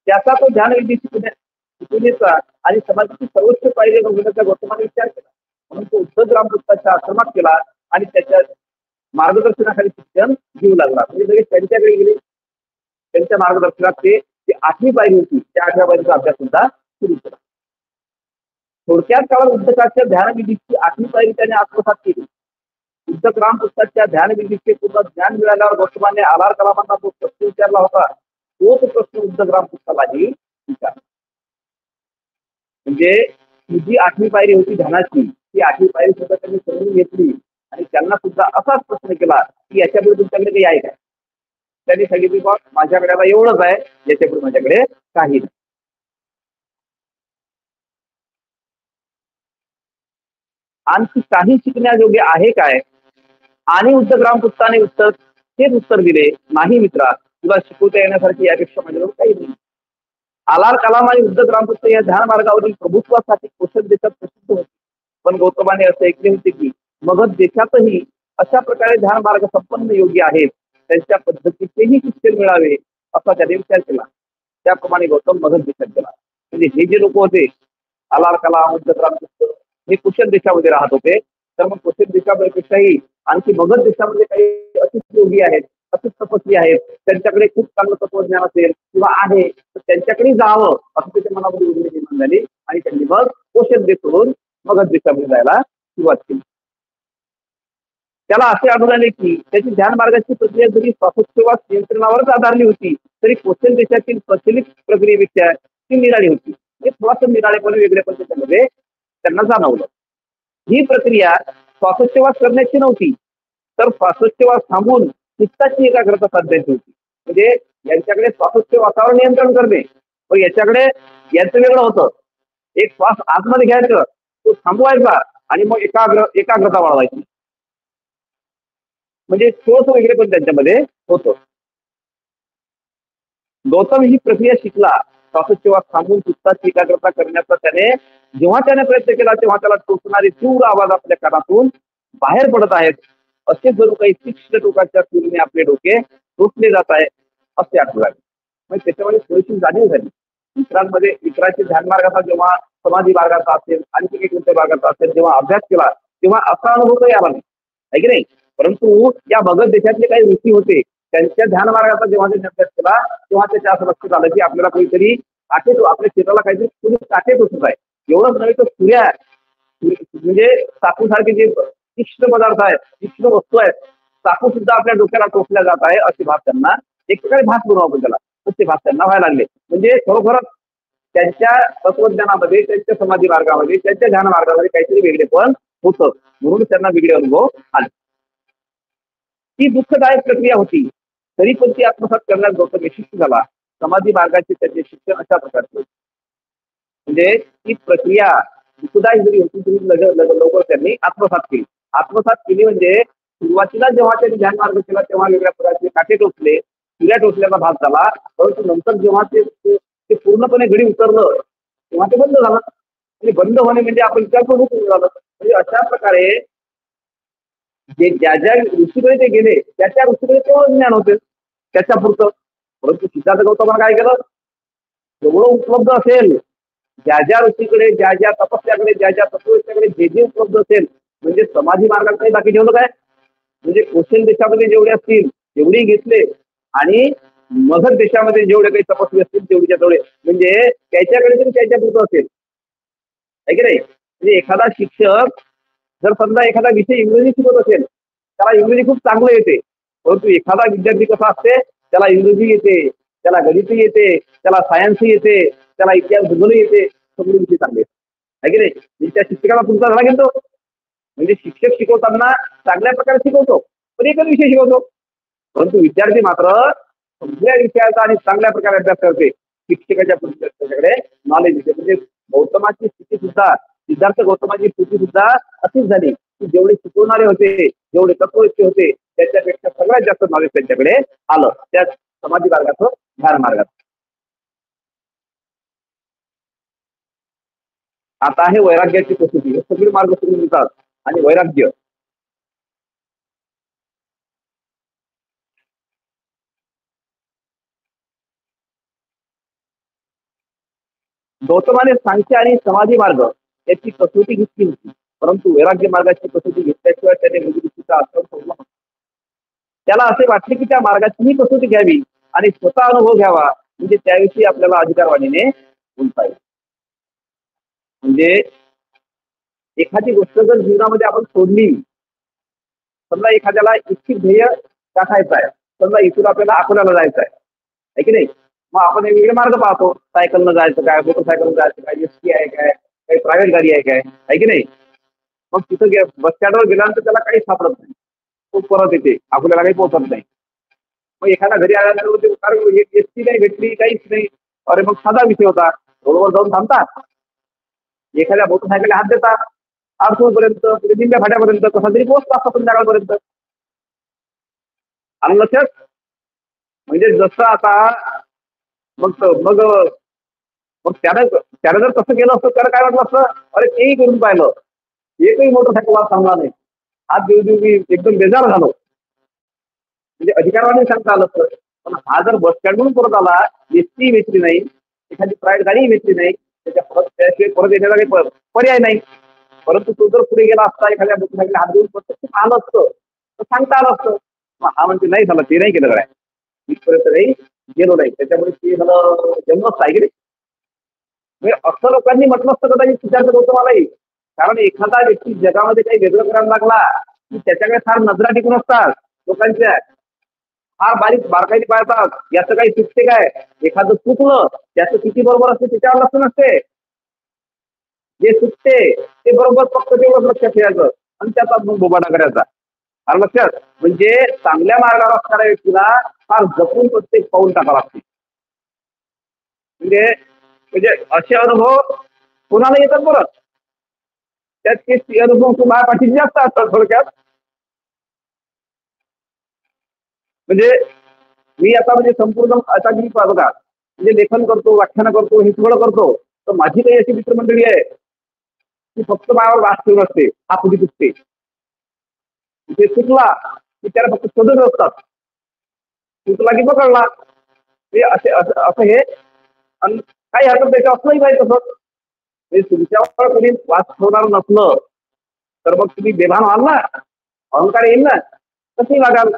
त्याचा तो ध्यानविधी शिकवण्याचा आणि समाजाची सर्वोच्च पायरी बघण्याचा गौतमाने विचार केला. म्हणून तो उद्धव रामपुस्ताच्या आश्रमात केला आणि त्याच्या मार्गदर्शनाखाली शिक्षण घेऊ लागला. म्हणजे लगेच त्यांच्याकडे गेले. त्यांच्या मार्गदर्शनात ते 8वी पायरी होती, त्या 8व्या पायरीचा अभ्यास सुद्धा सुरू केला. थोडक्यात काळात उद्धकाच्या ध्यानविधीची 8वी पायरी त्याने आत्मसात केली. उद्धक रामपुस्ताच्या ध्यानविधीचे पूर्ण ज्ञान मिळाल्यावर गौतमाने आलार कलामांना जो प्रश्न विचारला होता तोच प्रश्न उद्धक रामपुस्तालाही विचारला. म्हणजे ही जी 8वी पायरी होती ध्यानाची, ती 8वी पायरी सुद्धा त्यांनी समजून घेतली आणि त्यांना सुद्धा असाच प्रश्न केला की याच्यापुढे तुमच्याकडे काही आहे काय. त्यांनी सांगितले बा माझ्याकडे आता एवढंच आहे, याच्यापुढे माझ्याकडे काही नाही. आणखी काही शिकण्याजोगे आहे काय. आणि उद्धव रामपुस्ताने उत्तर तेच उत्तर दिले, नाही मित्रा, तुला शिकवता येण्यासारखी यापेक्षा माझ्याजवळ काही नाही. आलार कलाम आणि उद्धव रामकृष्ण या ध्यान मार्गावरील प्रभुत्वासाठी कौशल देशात प्रसिद्ध होते. पण गौतमाने असे ऐकले होते की मगध देशातही अशा प्रकारे ध्यान मार्ग संपन्न योग्य आहेत, त्यांच्या पद्धतीचेही शिक्षण मिळावे असा त्याने विचार केला. त्याप्रमाणे गौतम मगध देशात गेला. म्हणजे हे जे लोक होते, आलार कलाम, उद्धव रामकृष्ण, हे कुशल देशामध्ये राहत होते. तर मग कुशल देशापेक्षाही आणखी मगध देशामध्ये काही अतिच योगी आहेत, अतिच तपस्वी आहेत, त्यांच्याकडे खूप चांगलं तत्वज्ञान असेल किंवा आहे, तर त्यांच्याकडे जावं असं त्याच्या मनामध्ये उर्मी निर्माण झाली आणि त्यांनी मग कौशल देश सोडून मगध देशामध्ये जायला सुरुवात केली. त्याला असे आढळले की त्याची ध्यान मार्गाची प्रक्रिया जरी श्वासोच्छवास नियंत्रणावरच आधारली होती, तरी कौशल देशातील प्रचलित प्रक्रियेपेक्षा ती निराळी होती. हे थोडंसं निराळेपणे वेगळेपण त्याच्यामध्ये त्यांना जाणवलं. ही प्रक्रिया श्वासोच्छवास करण्याची नव्हती, तर श्वासोच्छवास थांबून चित्ताची एकाग्रता साधायची होती. म्हणजे यांच्याकडे श्वासोच्छवासावर नियंत्रण करणे, पण याच्याकडे यांचं वेगळं होतं. एक श्वास आतमध्ये घ्यायचं, तो थांबवायचा आणि मग एकाग्रता वाढवायची. म्हणजे थोडंसं वगैरे पण त्यांच्यामध्ये होतं. गौतम ही प्रक्रिया शिकला. श्वासोच्छवास थांबून चित्ताची एकाग्रता करण्याचा जेव्हा त्याने प्रयत्न केला, तेव्हा त्याला टोचणारे तीव्र आवाज आपल्या कानातून बाहेर पडत आहेत. असे जणू काही तीक्ष्ण टोकाच्या सुरीने आपले डोके टोचले जात आहे असे आठवू लागले. मग त्याच्यामध्ये थोडीशी जाणीव झाली. इतरांचे ध्यान मार्गाचा जेव्हा समाधी मार्गाचा असेल, आणखी काही कोणत्या मार्गाचा असेल, जेव्हा अभ्यास केला तेव्हा असा अनुभव काही आला नाही, आहे की नाही. परंतु या मगध देशातले काही ऋषी होते, त्यांच्या ध्यान मार्गाचा जेव्हा त्यांनी अभ्यास केला, तेव्हा त्याच्या असं लक्षात आलं की आपल्याला काहीतरी काटे, आपल्या शरीराला काहीतरी थोडी काटे टोचत आहे. एवढंच नव्हे तर म्हणजे साखूसारखे जे तीक्ष्ण पदार्थ आहेत, तीक्ष्ण वस्तू आहेत, चाकू सुद्धा आपल्या डोक्याला टोचल्या जात आहे असे भास त्यांना, एक प्रकारे भास करू आपण त्याला, तसे भास त्यांना व्हायला लागले. म्हणजे खरोखरच त्यांच्या तत्वज्ञानामध्ये, त्यांच्या समाधी मार्गामध्ये, त्यांच्या ध्यान मार्गामध्ये काहीतरी वेगळेपण होतं, म्हणून त्यांना वेगळे अनुभव आले. ती दुःखदायक प्रक्रिया होती, तरी पण ती आत्मसात करण्यास गौतम यशस्वी झाला. समाधी मार्गाचे त्याचे शिक्षण अशा प्रकारचे होते. म्हणजे ती प्रक्रिया दुःखदायक जरी होती तरी लवकर त्यांनी आत्मसात केली. आत्मसात केली म्हणजे सुरुवातीला जेव्हा त्यांनी ध्यान मार्ग केला तेव्हा वेगळ्या प्रकारचे काटे टोचले, चिऱ्या टोचल्याचा भाग झाला. परंतु नंतर जेव्हा ते पूर्णपणे घडी उतरलं तेव्हा ते बंद झालं. आणि बंद होणे म्हणजे आपण विचार करून झालं. म्हणजे अशा प्रकारे जे ज्या ज्या ऋषीकडे ते गेले त्या त्या ऋषीकडे तेवढं ज्ञान होते त्याच्या पुरतं. परंतु सिद्धार्थ गौतमानं काय केलं, एवढं उपलब्ध असेल, ज्या ज्या ऋषीकडे, ज्या ज्या तपस्याकडे, ज्या ज्या तत्वज्ञाकडे जे जे उपलब्ध असेल, म्हणजे समाधी मार्गात काही बाकी ठेवलं काय, म्हणजे कौशल देशामध्ये जेवढे असतील तेवढे घेतले आणि मगध देशामध्ये जेवढे काही तपस्वी असतील तेवढीच्या तेवढे, म्हणजे त्याच्याकडे तरी त्याच्या पुरतं असेल, आहे की नाही. म्हणजे एखादा शिक्षक जर समजा एखादा विषय इंग्रजी शिकवत असेल, त्याला इंग्रजी खूप चांगलं येते, परंतु एखादा विद्यार्थी कसा असते, त्याला इंग्रजी येते, त्याला गणित येते, त्याला सायन्स येते, त्याला इतिहास भूगोल येते, सगळे विषय चांगले, आहे की नाही. म्हणजे त्या शिक्षकाला पुढचा धडा घेतो. म्हणजे शिक्षक शिकवताना चांगल्या प्रकारे शिकवतो, पण एकच विषय शिकवतो, परंतु विद्यार्थी मात्र सगळ्या विषयाचा आणि चांगल्या प्रकारे अभ्यास करते. शिक्षकाच्या त्याच्याकडे नॉलेज येते. म्हणजे गौतमाची स्थिती सुद्धा, सिद्धार्थ गौतमाची स्थिती सुद्धा अशीच झाली की जेवढे शिकवणारे होते, जेवढे तत्वज्ञ होते, त्याच्यापेक्षा सगळ्यात जास्त नॉलेज त्यांच्याकडे आलं त्या समाधी मार्गाचं, ध्यान मार्गात. आता आहे वैराग्याची कसोटी. सगळे मार्ग सोडून देतात आणि वैराग्य. गौतमाने सांख्य आणि समाधी मार्ग याची कसोटी घेतली होती, परंतु वैराग्य मार्गाची कसोटी घेतल्याशिवाय त्याने निवृत्तीचा आश्रम सोडला होता. त्याला असे वाटले की त्या मार्गाचीही कसोटी घ्यावी आणि स्वतः अनुभव घ्यावा, म्हणजे त्याविषयी आपल्याला अधिकारवाणीने बोलता येईल. म्हणजे एखादी गोष्ट जर जीवनामध्ये आपण सोडली, समजा एखाद्याला इच्छित ध्येय गाठायचं आहे, समजा इथून आपल्याला अकोल्याला जायचं आहे की नाही, मग आपण वेगवेगळे मार्ग पाहतो, सायकलनं जायचं काय, मोटरसायकलनं जायचं काय, एसटी आहे काय, काही प्रायव्हेट गाडी आहे काय, आहे की नाही. मग तिथं बस स्टँडवर गेल्यानंतर त्याला काही सापडत नाही, तो परत येते, अकोल्याला काही पोहोचत नाही. मग एखादा घरी आल्यानंतर एसटी नाही भेटली, काहीच नाही, अरे मग साधा विषय होता, रोडवर जाऊन थांबतात, एखाद्या मोटरसायकल हात देतात, आरसूळ पर्यंत, दिंड्या फाट्यापर्यंत, कसा तरी पोहोचतात संध्याकाळपर्यंत. आलं लक्षात. म्हणजे जसं आता मग मग मग त्यानं त्यानं जर तसं केलं असतं त्याला काय वाटलं असतं, अरे तेही करून पाहिलं, एकही मोटरसायकल वाला थांबला नाही, हात देऊ देऊ मी एकदम बेजार झालो. म्हणजे अधिकारवाणी सांगता आलं असतं. पण हा जर बस स्टँडवरून परत आला, एसटी भेटली नाही, एखादी प्रायव्हेट गाडी भेटली नाही, त्याच्या परत त्याशिवाय परत येण्याचा काही पर्याय नाही. परंतु तो जर पुढे गेला असता, एखाद्या मोटरसायकल हात देऊन प्रत्यक्ष आलं असतं तर सांगता आलं असतं. मग हा म्हणते नाही झालं, ते नाही केलं काय, इथपर्यंत नाही गेलो नाही, त्याच्यामुळे ते मला जन्मच आहे की नाही. म्हणजे असं लोकांनी म्हटलं असतं कदाचित विचार करत होतं मलाही. कारण एखादा व्यक्ती जगामध्ये काही वेगळं करायला लागला की त्याच्याकडे फार नजरा टिकून असतात लोकांच्या, फार बारीक बारकाईने पाळतात, याचं काही चुकते काय, एखादं चुकलं त्याचं किती बरोबर असते त्याच्यावर लक्ष नसते. जे चुकते ते बरोबर फक्त तेवढंच लक्षात ठेवायचं आणि त्याचा मग बोबाटा करायचा. आलं लक्षात. म्हणजे चांगल्या मार्गावर असणाऱ्या व्यक्तीला फार जपून प्रत्येक पाऊल टाकावं लागते. म्हणजे म्हणजे असे अनुभव कोणाला येतात बरं, त्यात ते अनुभव तुम्हाला पाठीशी जास्त असतात थोडक्यात. म्हणजे मी आता म्हणजे संपूर्ण आता मी बघा म्हणजे लेखन करतो, व्याख्यान करतो, हे सगळं करतो. तर माझी काही अशी मित्रमंडळी आहे की फक्त माझ्यावर वास ठेवून असते, हा कुठे चुकते, ते चुकला की त्याला फक्त शोधत असतात, चुकला की पकडला. ते असे असं असं हे. आणि काही हरकत त्याच्या असलंही पाहिजे तसं. म्हणजे तुमच्यावर कोणी वाच ठेवणार नसलं तर मग तुम्ही बेभान व्हाल ना, अहंकार येईल ना, तसंही वागाल.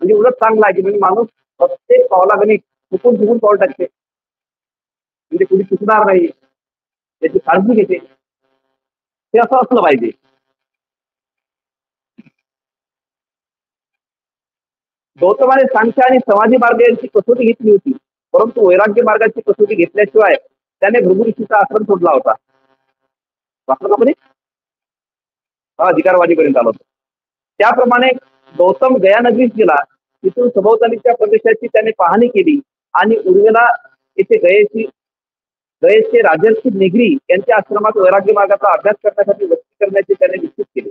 म्हणजे उलट चांगलं आहे की म्हणजे माणूस प्रत्येक पावलागणी चुकून चुकून पाऊल टाकते, म्हणजे कुणी चुकणार नाही त्याची काळजी घेते. हे असं असलं पाहिजे. गौतमाने सांख्य आणि समाधी मार्ग यांची कसोटी घेतली होती, परंतु वैराग्य मार्गाची कसोटी घेतल्याशिवाय त्याने भृगुऋषीचा आश्रम सोडला होता. वाचलं का म्हणे, हा अधिकारवादीपर्यंत आला होता. त्याप्रमाणे गौतम गया नगरीस गेला, तिथून सभोवतालीच्या प्रदेशाची त्याने पाहणी केली आणि उर्वेला येथे गयेचे राजर्षी नेगरी यांच्या आश्रमात वैराग्य मार्गाचा अभ्यास करण्यासाठी वस्ती करण्याचे त्याने निश्चित केले.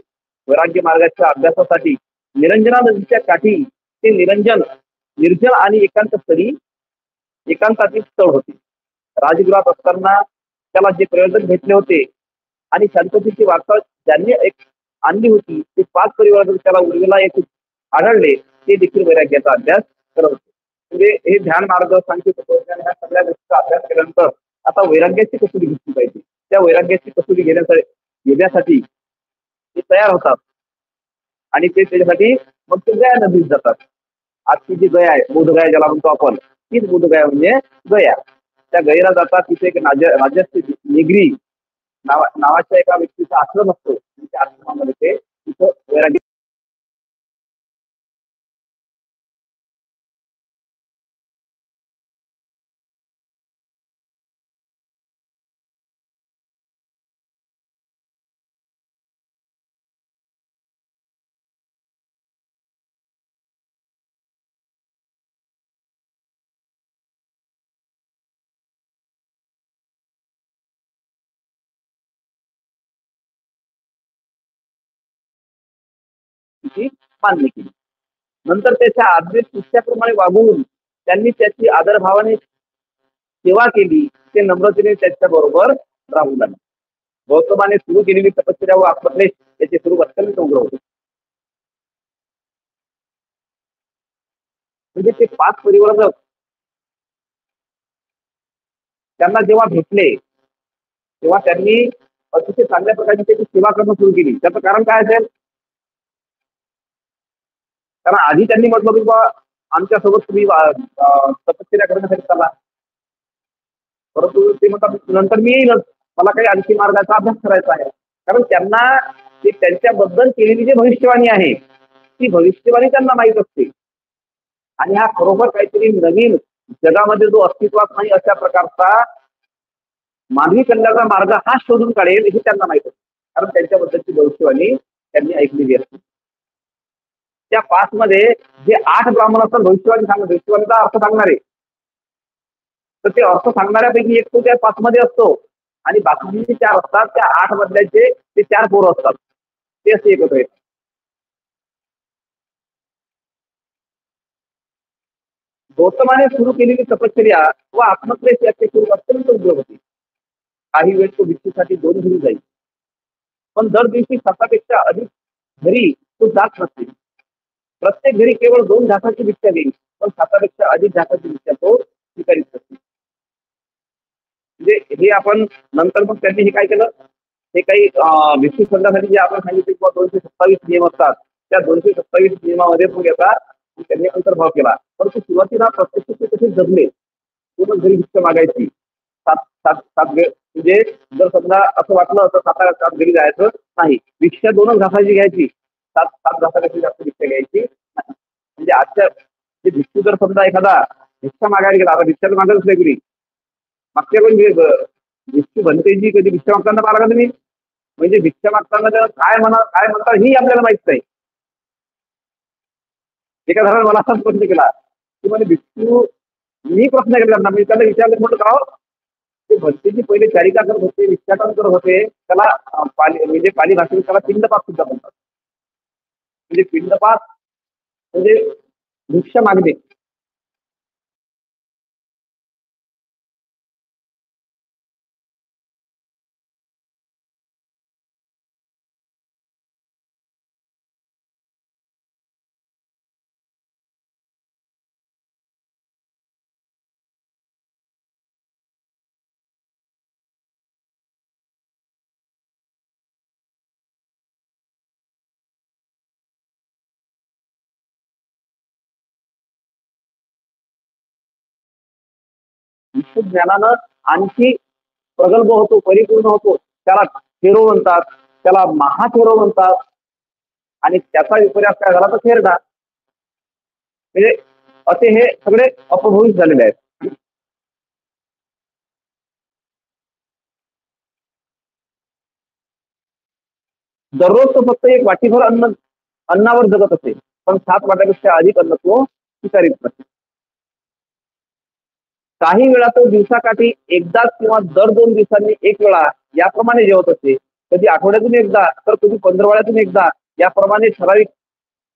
वैराग्य मार्गाच्या अभ्यासासाठी निरंजना नदीच्या काठी ते निर्जल आणि एकांतातील स्थळ होते. राजगृहात असताना त्याला जे प्रयोजन भेटले होते आणि शांततेची वार्ता ज्यांनी आणली होती ते 5 परिवार त्याला उर्वेला येथे आढळले, ते देखील वैराग्याचा अभ्यास करत होते. म्हणजे हे ध्यान मार्ग सांख्य तत्वज्ञान ह्या सगळ्या गोष्टींचा अभ्यास केल्यानंतर आता वैराग्याची कसोटी घेतली पाहिजे. त्या वैराग्याची कसोटी घेण्यासाठी ते तयार होतात आणि ते त्याच्यासाठी मग ते गया नदीत जातात. आजची जी गया आहे, बोधगया ज्याला म्हणतो आपण, तीच बोधगया म्हणजे गया. त्या गयेला जातात, तिथे एक राजर्षी निगरी नावाच्या एका व्यक्तीचा आश्रम असतो, त्या आश्रमामध्ये ते तिथं वैराग्य. तिची मान्य केली. नंतर त्याच्या आज्ञेत शिष्याप्रमाणे वागून त्यांनी त्याची आदरभावाने सेवा केली. ते नम्रतेने त्याच्या बरोबर राहू लागले. गौतमाने सुरू केलेली तपश्चर्या व आत्मक्लेश याचे स्वरूप अत्यंत उग्र होते. म्हणजे ते 5 परिवार त्यांना जेव्हा भेटले तेव्हा त्यांनी अतिशय चांगल्या प्रकारची त्याची सेवा करणं सुरू केली. त्याचं कारण काय असेल, कारण आधी त्यांनी म्हटलं की बा आमच्यासोबत तुम्ही तपश्चर्या करण्यासाठी चला, परंतु ते म्हणतात नंतर मी येईलच, मला काही आणखी मार्गाचा अभ्यास करायचा आहे. कारण त्यांना ते त्यांच्याबद्दल केलेली जी भविष्यवाणी आहे ती भविष्यवाणी त्यांना माहीत असते आणि हा खरोखर काहीतरी नवीन जगामध्ये जो अस्तित्वात नाही अशा प्रकारचा मानवी कल्याणाचा मार्ग हा शोधून काढेल हे त्यांना माहित असते. कारण त्यांच्याबद्दलची भविष्यवाणी त्यांनी ऐकलेली असते. त्या 5 मध्ये जे 8 ब्राह्मण असतात भविष्यवाणीचा अर्थ सांगणारे, तर ते अर्थ सांगणाऱ्यापैकी एक तो त्या 5 मध्ये असतो आणि बाकीचे जे 4 असतात त्या 8 मधल्याचे ते 4 पोरं असतात, ते असे एकत्र येतात. गौतमाने सुरू केलेली तपश्चर्या व आत्मक्लेश याचे स्वरूप अत्यंत उग्र होते. काही वेळ तो भिक्षेसाठी 2 घरी जाईल, पण दर दिवशी 7पेक्षा अधिक घरी तो जात नसे. प्रत्येक घरी केवळ 2 घासाची भिक्षा घेईल, पण 7पेक्षा अधिक घासाची भिक्षा तो स्वीकारीत नसे. म्हणजे हे आपण नंतर मग त्यांनी हे काय केलं, हे काही भिक्षुक संघासाठी जे आपण सांगितले किंवा 227 नियम असतात, त्या 227 नियमामध्ये मग याचा त्यांनी अंतर्भाव केला. परंतु सुरुवातीला प्रत्यक्ष ते कसे जगले, पूर्ण घरी भिक्षा मागायची. सात सात सात म्हणजे जर समजा असं वाटलं तर 7 घरी जायचं नाही. भिक्षा 2च घासाची घ्यायची, 7 घासापेक्षा जास्त भिक्षा घ्यायची नाही. म्हणजे आजच्या जे भिक्षू जर समजा एखादा भिक्षा मागायला गेला, आता भिक्षा मागायलाच नाही कुणी. मागच्या पण भिक्षू बनतेजी कधी भिक्षा मागताना पाहिला का तुम्ही? म्हणजे भिक्षा मागताना त्याला काय म्हणा काय म्हणतात ही आपल्याला माहित नाही. एका जणाने मला असाच प्रश्न केला की म्हणे भिक्षू, मी प्रश्न केला त्यांना, मी त्याला विचारलं म्हटलं का हो, ते भंतेजी पहिले चारिका करत होते, भिक्षाटन करत होते, त्याला पाली म्हणजे पाली भाषेत त्याला पिंडपात सुद्धा म्हणतात. म्हणजे पिंडपात म्हणजे भिक्षा मागणे. विशुद्ध ज्ञानानं आणखी प्रगल्भ होतो, परिपूर्ण होतो. त्याला थेरो म्हणतात, त्याला महाथेरो म्हणतात. आणि त्याचा विपर्यास काय झाला तर थेरडा. म्हणजे असे हे सगळे अपभ्रंश झालेले आहेत. दररोज तो फक्त एक वाटीभर अन्नावर जगत असे, पण 7 वाट्यापेक्षा अधिक अन्न तो स्वीकारीत नसे. काही वेळा तो दिवसाकाठी एकदाच किंवा दर 2 दिवसांनी एक वेळा याप्रमाणे जेवत असे. कधी आठवड्यातून एकदा तर कधी 15 एकदा, याप्रमाणे ठराविक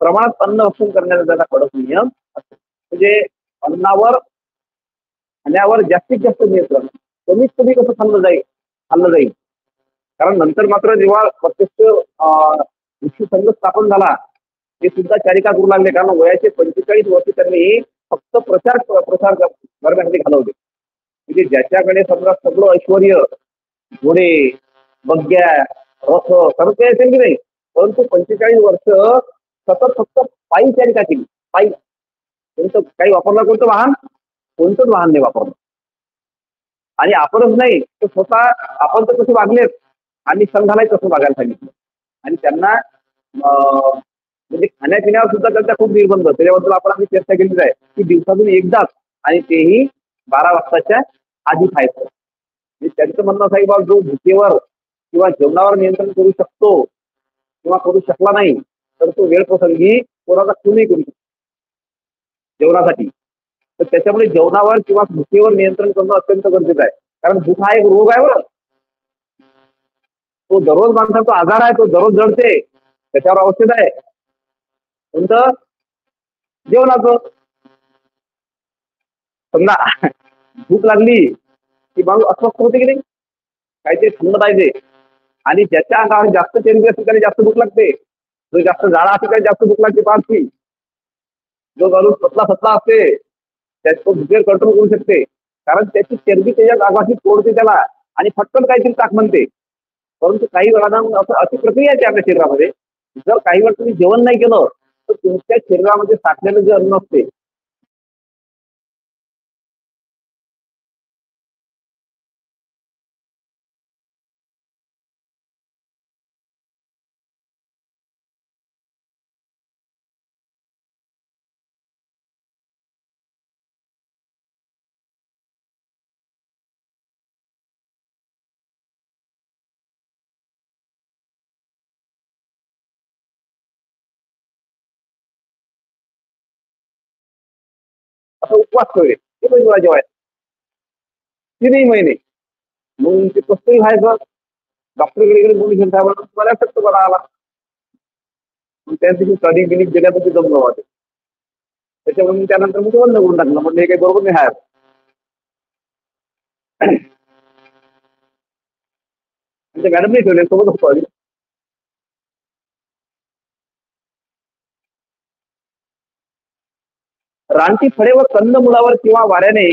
प्रमाणात अन्न भक्षण करण्याचा त्याचा कडक नियम असतो. म्हणजे अन्नावर खाण्यावर जास्तीत जास्त नियंत्रण, कमीत कमी कसं खाल्लं जाईल. कारण नंतर मात्र जेव्हा प्रत्यक्ष विष्णू संघ स्थापन झाला, ते सुद्धा चारिका करू लागले. कारण वयाचे 45 वर्ष त्यांनी फक्त प्रचार प्रसार करण्यासाठी घालवले. म्हणजे ज्याच्याकडे समजा सगळं ऐश्वर, घोडे, बग्या, रथ सर्व काही असेल की नाही, परंतु 45 वर्ष सतत फक्त पायी चारिका केली. पायी कोणतं काही वापरलं, कोणतं वाहन, कोणतंच वाहन नाही वापरलं. आणि आपणच नाही तर स्वतः आपण तर कसे वागलेत आणि संघालाही कसं वागायला सांगितलं. आणि त्यांना म्हणजे खाण्यापिण्यावर सुद्धा त्यांचा खूप निर्बंध, त्याच्याबद्दल आपण आम्ही चर्चा केलीच आहे की दिवसातून एकदाच, आणि तेही 12 वाजताच्या आधी खायचं. म्हणजे त्यांचं म्हणणं असं आहे बाबा, जो भुकेवर किंवा जेवणावर नियंत्रण करू शकतो किंवा करू शकला नाही, तर तो वेळ प्रसंगी कोणाचा खूनही करू शकतो जेवणासाठी. तर त्याच्यामुळे जेवणावर किंवा भुकेवर नियंत्रण करणं अत्यंत गरजेचं आहे. कारण भूक हा एक रोग आहे बरं. तो दररोज माणसाचा आजार आहे, तो दररोज जडते, त्याच्यावर औषध आहे. कोणतं? जेवणाचं. समजा भूक लागली की माणूस अस्वस्थ होते की नाही, काहीतरी थंड पाहिजे. आणि ज्याच्या अंगावर जास्त चरबी असते त्याला जास्त भूक लागते, जो जास्त जाडा असते त्याला जास्त भूक लागते पाचशी. जो माणूस पतला पतला असते त्यात तो भुकेवर कंट्रोल करू शकते, कारण त्याची चरबी त्याच्या गावाशी तोडते त्याला, आणि फटकन काहीतरी टाक म्हणते. परंतु काही वेळानं असं अशी प्रक्रिया आहे आपल्या शरीरामध्ये, जर काही वेळ तुम्ही जेवण नाही केलं तर तुमच्या शरीरामध्ये साठलेलं जे अन्न असते, असं उपवास ठेवले ते पण वेळा जेवायचं 3 महिने. मग ते कसंही व्हायचं, डॉक्टरकडे गेले, कोणी घेऊन साहेब तुम्हाला शकतो बरा आला. मग त्या दिवशी टॉनिक बिनिक दिल्यापासून जमलं होते. त्याच्यामुळे मी त्यानंतर मी ते बंद करून टाकलं. म्हणजे हे काही बरोबर नाही आहे. म्हणजे मॅडम नाही ठेवले सोबत होतो आम्ही. रानटी फळे व कंद मुळावर किंवा वाऱ्याने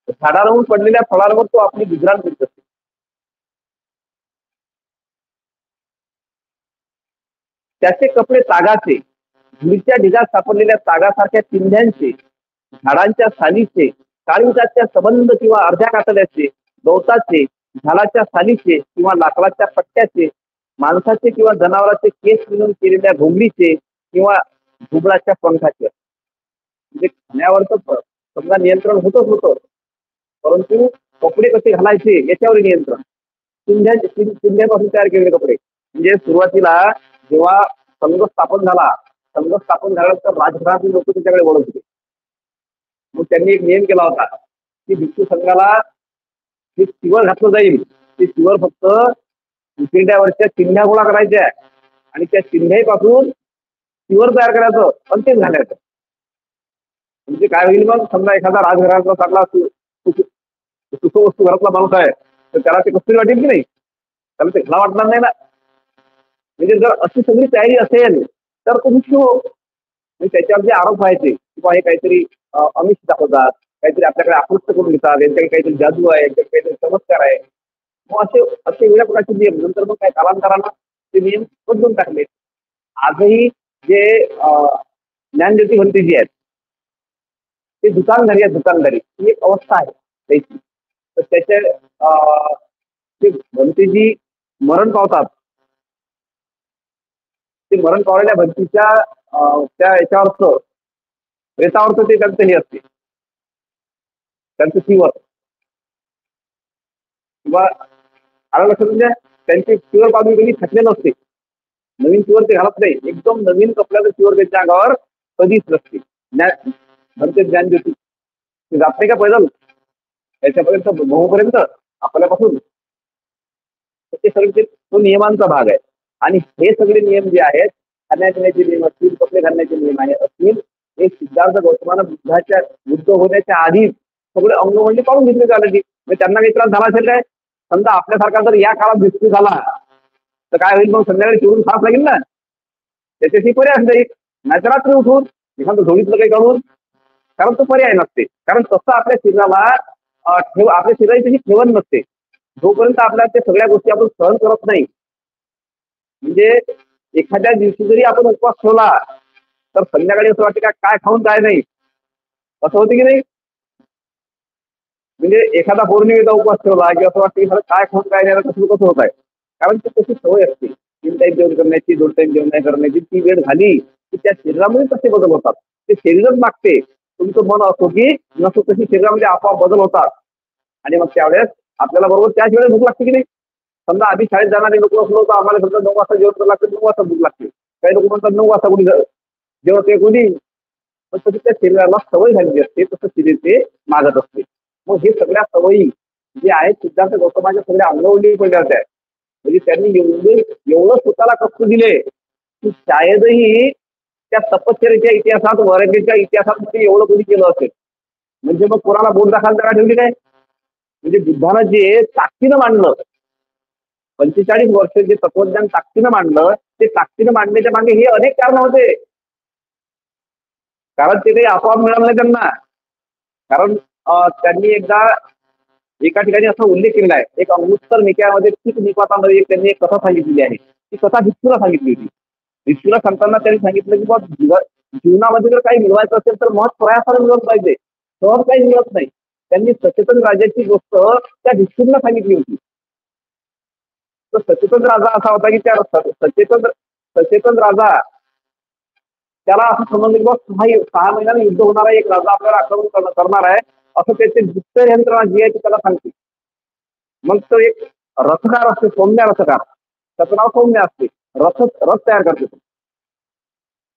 झाडावरून पडलेल्या फळांवर तो आपली विश्रांती करीत असते. त्याचे कपडे तागाचे, धुळीच्या ढिगात सापडलेल्या तागासारख्या चिंध्यांचे, झाडांच्या सालीचे, काळीजाच्या सबंध किंवा अर्ध्या कातड्याचे, गवताचे, झाडाच्या सालीचे किंवा लाकडाच्या पट्ट्याचे, माणसाचे किंवा जनावराचे केस विणून केलेल्या घोंगडीचे किंवा घुबडाच्या पंखाचे. म्हणजे खाण्यावर तर समजा नियंत्रण होतच होतं, परंतु कपडे कसे घालायचे याच्यावर नियंत्रण. चिंध्यापासून तयार केलेले कपडे. म्हणजे सुरुवातीला जेव्हा संघ स्थापन झाला, संघ स्थापन झाल्यानंतर राजघरातील लोक त्याच्याकडे वळत होते. मग त्यांनी एक नियम केला होता की भिक्षू संघाला जे चिवर घातलं जाईल ते चिवर फक्त पिंड्यावरच्या चिन्ह्या गोळा करायच्या आणि त्या चिन्ह्यापासून चिवर तयार करायचं पण तेच घालायचं. म्हणजे काय होईल मग समजा एखादा राजघरातला चांगला सुखवस्तू घरातला माणूस आहे तर त्याला ते कसरी वाटेल की नाही, त्याला ते घाला वाटणार नाही ना. म्हणजे जर अशी सगळी तयारी असेल तर तो भिक्षू हो. म्हणजे त्याच्यावर जे आरोप व्हायचे किंवा हे काहीतरी अमिष दाखवतात, काहीतरी आपल्याकडे आकृष्ट करून घेतात, यांच्याकडे काहीतरी जादू आहे, यांच्याकडे काहीतरी चमत्कार आहे. मग असे असे वेगळ्या प्रकारचे नियम नंतर मग काय कालांतरानं ते नियम बदलून टाकले. आजही जे ज्ञानज्योती भंते जी आहेत ते दुकानदारी आहे, दुकानदारी ही एक अवस्था आहे त्याची. तर त्याच्या ते भंतेजी मरण पावतात, ते मरण पावलेल्या भंतीच्या त्या याच्यावरचं रेतावरचं ते त्यांचं हे असते, त्यांचं शिवर किंवा आलं लक्षात म्हणजे त्यांचे शिवर बाजू कधी फाटलेलं असते. नवीन शिवर ते घालत नाही, एकदम नवीन कपड्याचं शिवर त्यांच्या अंगावर कधीच नसते. म्हणते ज्ञानज्योती ते जात नाही का पैदल त्याच्यापर्यंत भाऊपर्यंत आपल्यापासून. तर ते सगळे तो नियमांचा भाग आहे. आणि हे सगळे नियम जे आहेत, खाण्यापिण्याचे नियम असतील, कपडे घालण्याचे नियम आहे असतील, हे सिद्धार्थ गौतमानं बुद्ध होण्याच्या आधीच सगळे अंग म्हणजे पाहून घेतले झाले. म्हणजे त्यांना काही त्रास झाला असेल काय, समजा आपल्यासारखा जर या काळात मृत्यू झाला तर काय होईल मग, संध्याकाळी चिरून फास लागेल ना, त्याच्याशी पर्याय नाही. नाहीतर रात्री उठून एखादं झोडीतलं काही काढून, कारण तो पर्याय नसते. कारण तसं आपल्या शरीराला आपल्या शरीराची तशी ठेवण नसते. जोपर्यंत आपल्या ते सगळ्या गोष्टी आपण सहन करत नाही. म्हणजे एखाद्या दिवशी जरी आपण उपवास ठेवला तर संध्याकाळी असं वाटते का काय खाऊन काय नाही, असं होते की नाही. म्हणजे एखादा पौर्णिमेचा उपवास ठेवला की असं वाटतं की काय खाऊन काय नाही, कसं कसं होत आहे. कारण ती तशी सवय असते 3 टाइम जेवण करण्याची, 2 टाइम जेवण नाही करण्याची. ती वेळ झाली की त्या शरीरामध्ये कसे बदल होतात ते शरीरच मागते. तुमचं मन असो की नसो तशी शरीरामध्ये आपोआप बदल होतात. आणि मग त्यावेळेस आपल्याला बरोबर त्याच वेळेस भूक लागते की नाही. समजा आधी शाळेत जाणारे लोक असलो तर आम्हाला समजा 9 वाजता जेवण करावं लागतं, 9 वाजता भूक लागते. काही लोक म्हणतात 9 वाजता कोणी जेवते कोणी, पण तशी त्या शरीराला सवय झालेली असते, तसं शरीर ते मागत असते. मग हे सगळ्या सवयी जे आहेत सिद्धार्थ गौतमाच्या सगळ्या अंगवळणी पडल्या होत्या. म्हणजे त्यांनी एवढं स्वतःला कष्ट दिले की शायदही त्या तपश्चर्याच्या इतिहासात, वरंगीच्या इतिहासात मध्ये एवढं कोणी केलं असेल. म्हणजे मग कोणाला बोट दाखल जागा ठेवली काय. म्हणजे बुद्धानं जे ताकदीनं मांडलं, 45 वर्ष जे तत्वज्ञान ताकदीनं मांडलं, ते ताकदीनं मांडण्याच्या मागे हे अनेक कारण होते. कारण ते काही आपोआप मिळालं नाही त्यांना. कारण त्यांनी एकदा एका ठिकाणी असा उल्लेख केलेला आहे, एक अमृतसर निकायामध्ये ठीक निपातामध्ये एक त्यांनी एक कथा सांगितलेली आहे. ती कथा भिक्षूला सांगितली होती. भिक्षूला सांगताना त्यांनी सांगितलं की बाबा जीवनामध्ये जर काही मिळवायचं असेल तर महत् प्रयासाने मिळवत पाहिजे, सहज काही मिळत नाही. त्यांनी सचेतन राजाची गोष्ट त्या भिक्षूंना सांगितली होती. तर सचेतन राजा असा होता की त्या सचेतन सचेतन राजा त्याला असं समजलं की बाबा 6 महिन्याने युद्ध होणारा एक राजा आपल्याला आक्रमण करणार आहे, असं त्याचे गुप्त यंत्रणा जी आहे ती त्याला सांगते. मग तो एक रथकार असते, सौम्य रथकार, त्याचं नाव सौम्य असते. रथ तयार करते.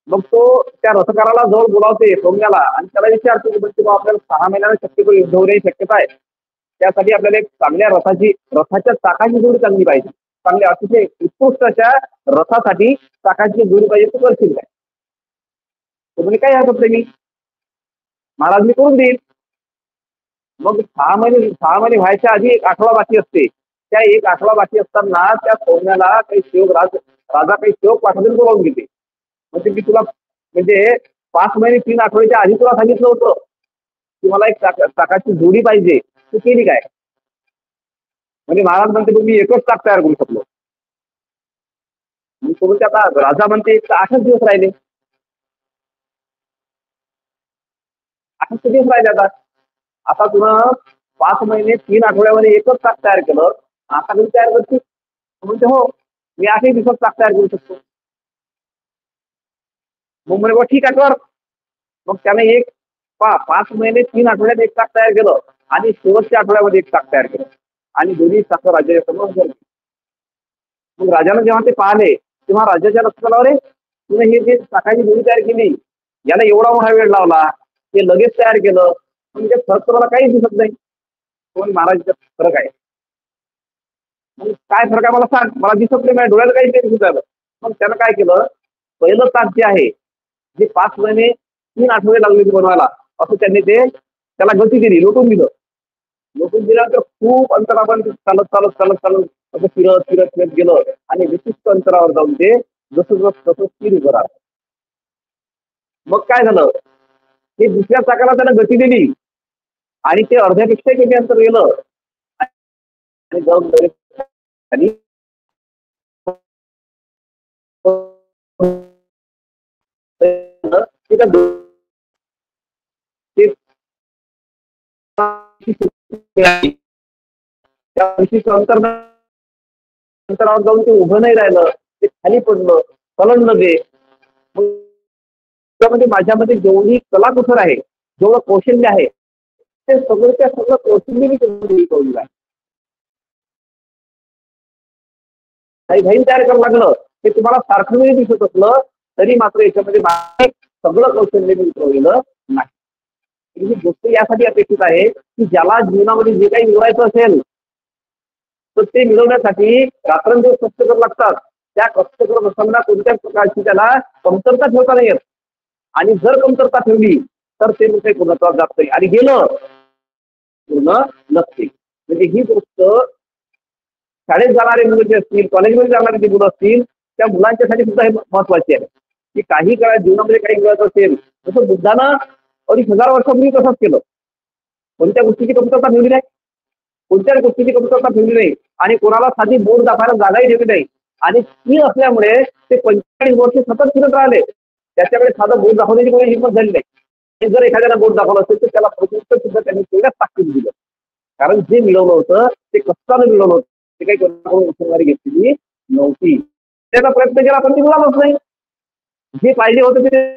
मग तो त्या रथकाराला जवळ बोलावते सौम्याला आणि त्याला विचारतो की म्हणजे आपल्याला 6 महिन्याने शक्यतो युद्ध होण्याची शक्यता आहे. त्यासाठी आपल्याला एक चांगल्या रथाच्या चाकाची जोडी चांगली पाहिजे. चांगल्या अतिशय उत्कृष्ट अशा रथासाठी चाकाची जोडी पाहिजे. तू करशील काय. तो म्हणजे काय हरकत नाही. महाराज मी करून देईल. मग 6 महिने व्हायच्या आधी एक आठवडा बाकी असते. त्या एक आठवडा बाकी असताना त्या सौम्याला काही सेवक राजा काही सेवक पाठवून बोलावून घेते. म्हणजे मी तुला म्हणजे 5 महिने 3 आठवड्याच्या आधी तुला सांगितलं होतं की मला एक चाकाची जोडी पाहिजे, तू केली काय? म्हणजे महाराज म्हणते मी एकच चाक तयार करू शकलो. मी सोबत आता राजा म्हणते 8च दिवस राहिले. 8च दिवस राहिले आता. आता तुला 5 महिने 3 आठवड्यामध्ये एकच चाक तयार केलं, आता कधी तयार करते? म्हणते हो, मी 8 दिवसात चाक तयार करू शकतो. मग म्हणे बा ठीक आहे कर. मग त्याने 5 महिने 3 आठवड्यात एक चाक तयार केलं आणि शेवटच्या आठवड्यामध्ये एक चाक तयार केलं आणि दोन्ही चाक राजाच्या समोर हजर केली. मग राजाने जेव्हा ते पाहिले तेव्हा राजाच्या लक्षात आलं, रे तुने हे जे चाकाची जोडी तयार केली याला एवढा मोठा वेळ लावला, ते लगेच तयार केलं, म्हणजे फरक तर मला काहीच दिसत नाही. कोण महाराजांचा फरक आहे. मग काय फरक आहे मला सांग, मला दिसत नाही, माझ्या डोळ्याला काही नाही दिसत आलं. मग त्यानं काय केलं, पहिलं चाक जे आहे जे 5 महिने 3 आठवडे लागले होते बनवायला, असं त्यांनी ते त्याला गती दिली, लोटून दिलं. लोटून दिल्यानंतर खूप अंतरावर चालत चालत चालत चालत असं फिरत फिरत फिरत गेलं आणि विशिष्ट अंतरावर जाऊन ते जसं जसं तसं स्थिर उभं राहतं. मग काय झालं, ते दुसऱ्या चाकाला त्यानं गती दिली आणि ते अर्ध्यापेक्षा कमी अंतर गेलं आणि जाऊन आणि ते त्या विशिष्ट अंतरावर जाऊन ते उभं नाही राहिलं, ते खाली पडलं, कलंडलं ते. मग त्यामध्ये माझ्यामध्ये जेवढी कलाकुसर आहे, जेवढं कौशल्य आहे, ते सगळं त्या सगळं कौशल्य मी कौशल्य आहे. काही घाईन तयार करावं लागलं, ते तुम्हाला सारखं नाही दिसत असलं तरी मात्र याच्यामध्ये सगळं कौशल्य मी उतरवलेलं नाही. ही गोष्ट यासाठी अपेक्षित आहे की ज्याला जीवनामध्ये जे काही मिळवायचं असेल तर ते मिळवण्यासाठी रात्रंदिवस कष्ट करावं लागतात. त्या कष्ट करत असताना कोणत्याच प्रकारची त्याला कमतरता ठेवता नाही येत. आणि जर कमतरता ठेवली तर ते काही पूर्णत्वास जात नाही आणि गेलं पूर्ण नसते. म्हणजे ही गोष्ट शाळेत जाणारे मुलं जे असतील, कॉलेजमध्ये जाणारे जे मुलं असतील, त्या मुलांच्यासाठी सुद्धा हे महत्वाचे आहे की काही काळात जीवनामध्ये काही मिळत असेल, जसं बुद्धानं 2,500 वर्षापूर्वी तसंच केलं. कोणत्या गोष्टीची कमतरता ठेवली नाही, कोणत्याच गोष्टीची कमतरता ठेवली नाही आणि कोणाला साधी बोट दाखवायला जागाही ठेवली नाही. आणि स्थिर असल्यामुळे ते 45 वर्ष सतत फिरत राहिले. त्याच्याकडे साधं बोट दाखवण्याची कोणी हिंमत झाली नाही. आणि जर एखाद्याला बोट दाखवलं असेल तर त्याला प्रत्युत्तर सुद्धा त्यांनी तेवढ्याच ताकद दिलं. कारण जे मिळवलं होतं ते कष्टानं मिळवलं होतं, ते काही कोणाकडून उचलणारी घेतलेली नव्हती. त्याचा प्रयत्न केला पण ती मिळालंच नाही. जे पाहिजे होतं ते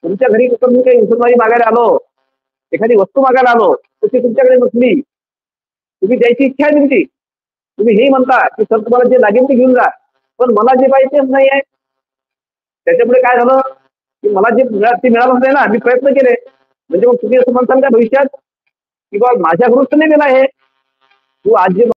तुमच्या घरी मी काही उचलणारी मागायला आलो, एखादी वस्तू मागायला आलो तर ती तुमच्याकडे नसली, तुम्ही द्यायची इच्छा आहे तुमची, तुम्ही हे म्हणता की सर तुम्हाला जे लागेल ते घेऊन जा, पण मला जे पाहिजे तेच नाही आहे. त्याच्यामुळे काय झालं की मला जे ते मिळालंच नाही ना, मी प्रयत्न केले. म्हणजे मग तुम्ही असं म्हणताल का भविष्यात की बा माझ्याकडूनच नाही दिला आहे, तू आज जे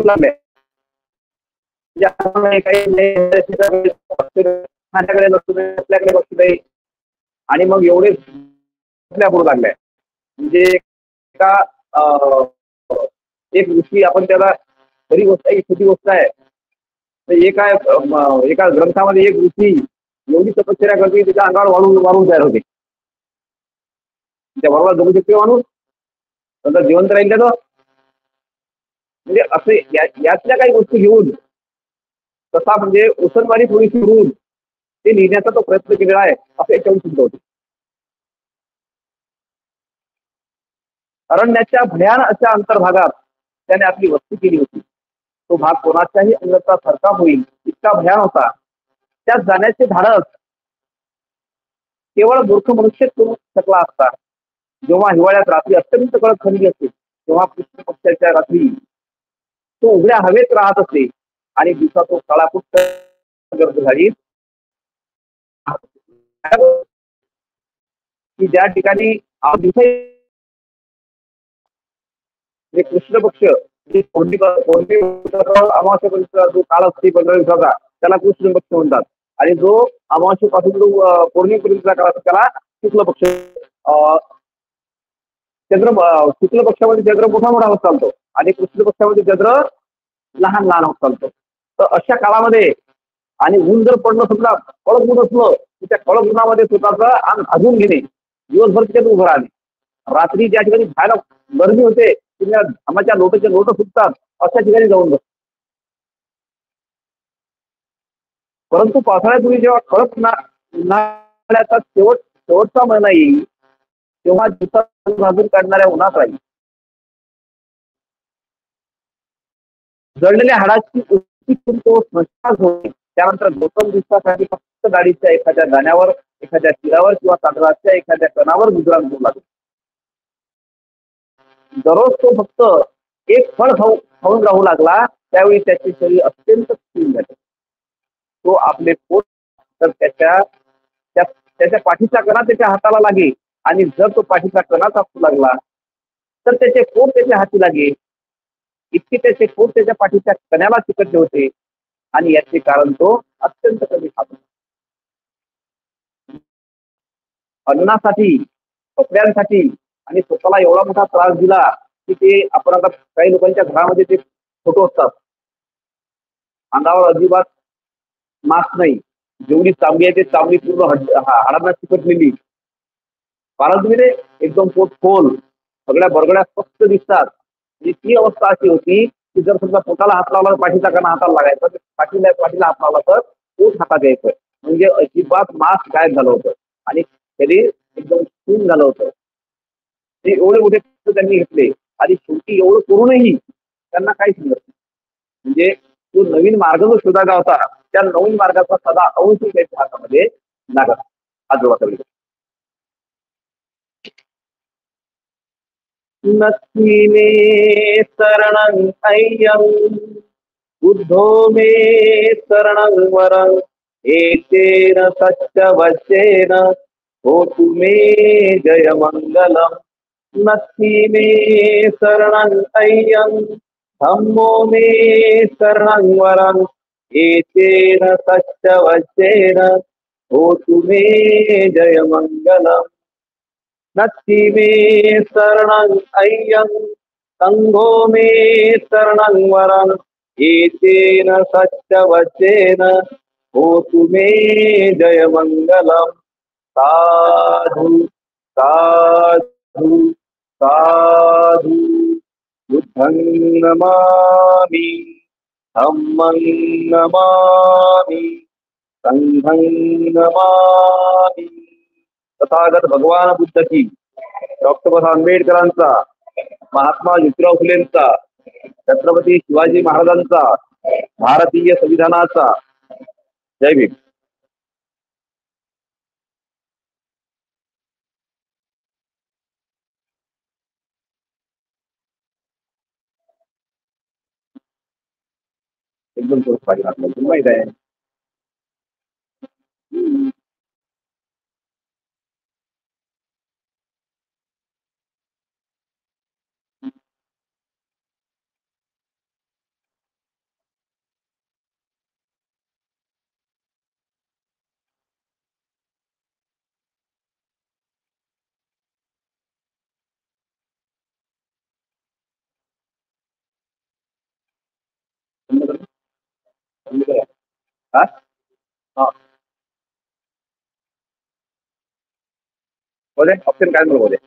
लागले खाण्याकडे लक्ष नाही, आपल्याकडे लक्ष नाही आणि मग एवढे पुढे लागले. म्हणजे एका अं, एक ऋषी आपण त्याला खरी गोष्ट आहे की खोटी गोष्ट आहे तर एका ग्रंथामध्ये एक ऋषी एवढी तपश्चर्या करते की त्याच्या अंगावर वाळून वाळून तयार होते. त्या वराला जगू शकते माणूस नंतर जिवंत राहील त्याचं. म्हणजे असे यातल्या काही गोष्टी घेऊन तसा म्हणजे उसनवारी थोडीशी होऊन ते लिहिण्याचा तो प्रयत्न केलेला आहे असं याच्यावरून सिद्ध होते. अरण्याच्या भयान अशा अंतर्भागात त्याने आपली वस्ती केली होती. तो भाग कोणाच्याही अंगाचा सरका होईल इतका भयान होता. त्यात जाण्याचे धाडस केवळ मूर्ख मनुष्यच करू शकला असता. जेव्हा हिवाळ्यात रात्री अत्यंत कडक थंडी असते तेव्हा कृष्ण पक्षाच्या रात्री तो उघड्या हवेत राहत असे आणि दिवसा तो काळाकुट्ट गर्द झाली की ज्या ठिकाणी दिवसा म्हणजे कृष्ण पक्ष जे अमावस्यापर्यंत जो काळ असते 15 दिवसाचा त्याला कृष्ण पक्ष म्हणतात आणि जो अमावस्येपासून जो पौर्णिमेपर्यंतचा काळ असतो त्याला शुक्ल पक्ष. चंद्र शुक्ल पक्षामध्ये चंद्र मोठा मोठा होत चालतो आणि कृष्ण पक्षामध्ये चंद्र लहान लहान होत चालतो. तर अशा काळामध्ये आणि ऊन जर पडलं समजा कडक ऊन असलं तर त्या कडक उन्हामध्ये स्वतःचं अंग भाजून घेणे दिवसभर तिथे उभं राहणे. रात्री ज्या ठिकाणी बाहेर गर्दी होते तिथल्या घामाच्या लोटचे लोट सुटतात अशा ठिकाणी जाऊन बस. परंतु पावसाळ्यापूर्वी जेव्हा कडक उन्हाळ्याचा शेवटचा महिना येईल तेव्हा दिवसात भाजून काढणाऱ्या उन्हात राहील जळलेल्या हाडाची तो स्मशान होईल. त्यानंतर 2 दिवसासाठी फक्त गाडीच्या एखाद्या गाण्यावर एखाद्या शिरावर किंवा तांदळाच्या एखाद्या कणावर विश्राम घेऊ लागेल. दररोज तो फक्त एक फळ खाऊन राहू लागला त्यावेळी त्याचे शरीर अत्यंत क्षीण झाले. तो आपले पोट तर त्याच्या पाठीचा कणा त्याच्या हाताला लागे आणि जर तो पाठीचा कणा कापू लागला तर त्याचे पोट त्याच्या हाती लागे. इतके त्याचे पोट त्याच्या पाठीच्या कण्याला चिकटले होते आणि याचे कारण तो अत्यंत कमी खातो. अन्नासाठी कपड्यांसाठी आणि स्वतःला एवढा मोठा त्रास दिला की ते आपण आता काही लोकांच्या घरामध्ये ते फोटो असतात अंगावर अजिबात मास्क नाही जेवढी चांगली आहे ते चांगली पूर्ण हाडांना चिकटलेली कारण तुम्ही ते एकदम पोट खोल सगळ्या बरगड्या स्पष्ट दिसतात. म्हणजे ती अवस्था अशी होती की जर समजा पोटाला हात लावला तर पाठीचा कणा हाताला लागायचा पाठीला हात लावला तर पोट हातात यायचं म्हणजे अजिबात मास्क गायब झालं होतं आणि शरीर एकदम सून झालं होतं. ते एवढे मोठे कष्ट त्यांनी घेतले आणि शेवटी एवढं करूनही त्यांना काही समजत नाही. म्हणजे तो नवीन मार्ग जो शोधायचा होता त्या नवीन मार्गाचा सदा अंश त्याच्या हातामध्ये लागत आजोबाकडे. नक्की मे शरणं अय्यं बुद्धो मे शरणं वरं एतेन सत्यवचेन होतु मे जयमङ्गलम्. नक्की मे शरणं अय्यं धम्मो मे शरणं वरं एतेन सत्यवचेन होतु मे जयमङ्गलम्. नत्थि मे शरणं अय्यं संघो मे शरणं वरं एतेन सत्यवचेन होतु मे जयमङ्गलम्. साधु साधु साधु बुद्धं नमामि धम्मं नमामि संघं नमामि. तथागत भगवान बुद्ध की डॉक्टर बाबासाहेब आंबेडकरांचा महात्मा ज्योतिराव फुलेंचा छत्रपती शिवाजी महाराजांचा भारतीय संविधानाचा जय भीम. एकदम सोपं पाहिजे आपल्याला माहित आहे. हा हा बोले ऑप्शन काय बोलू बोले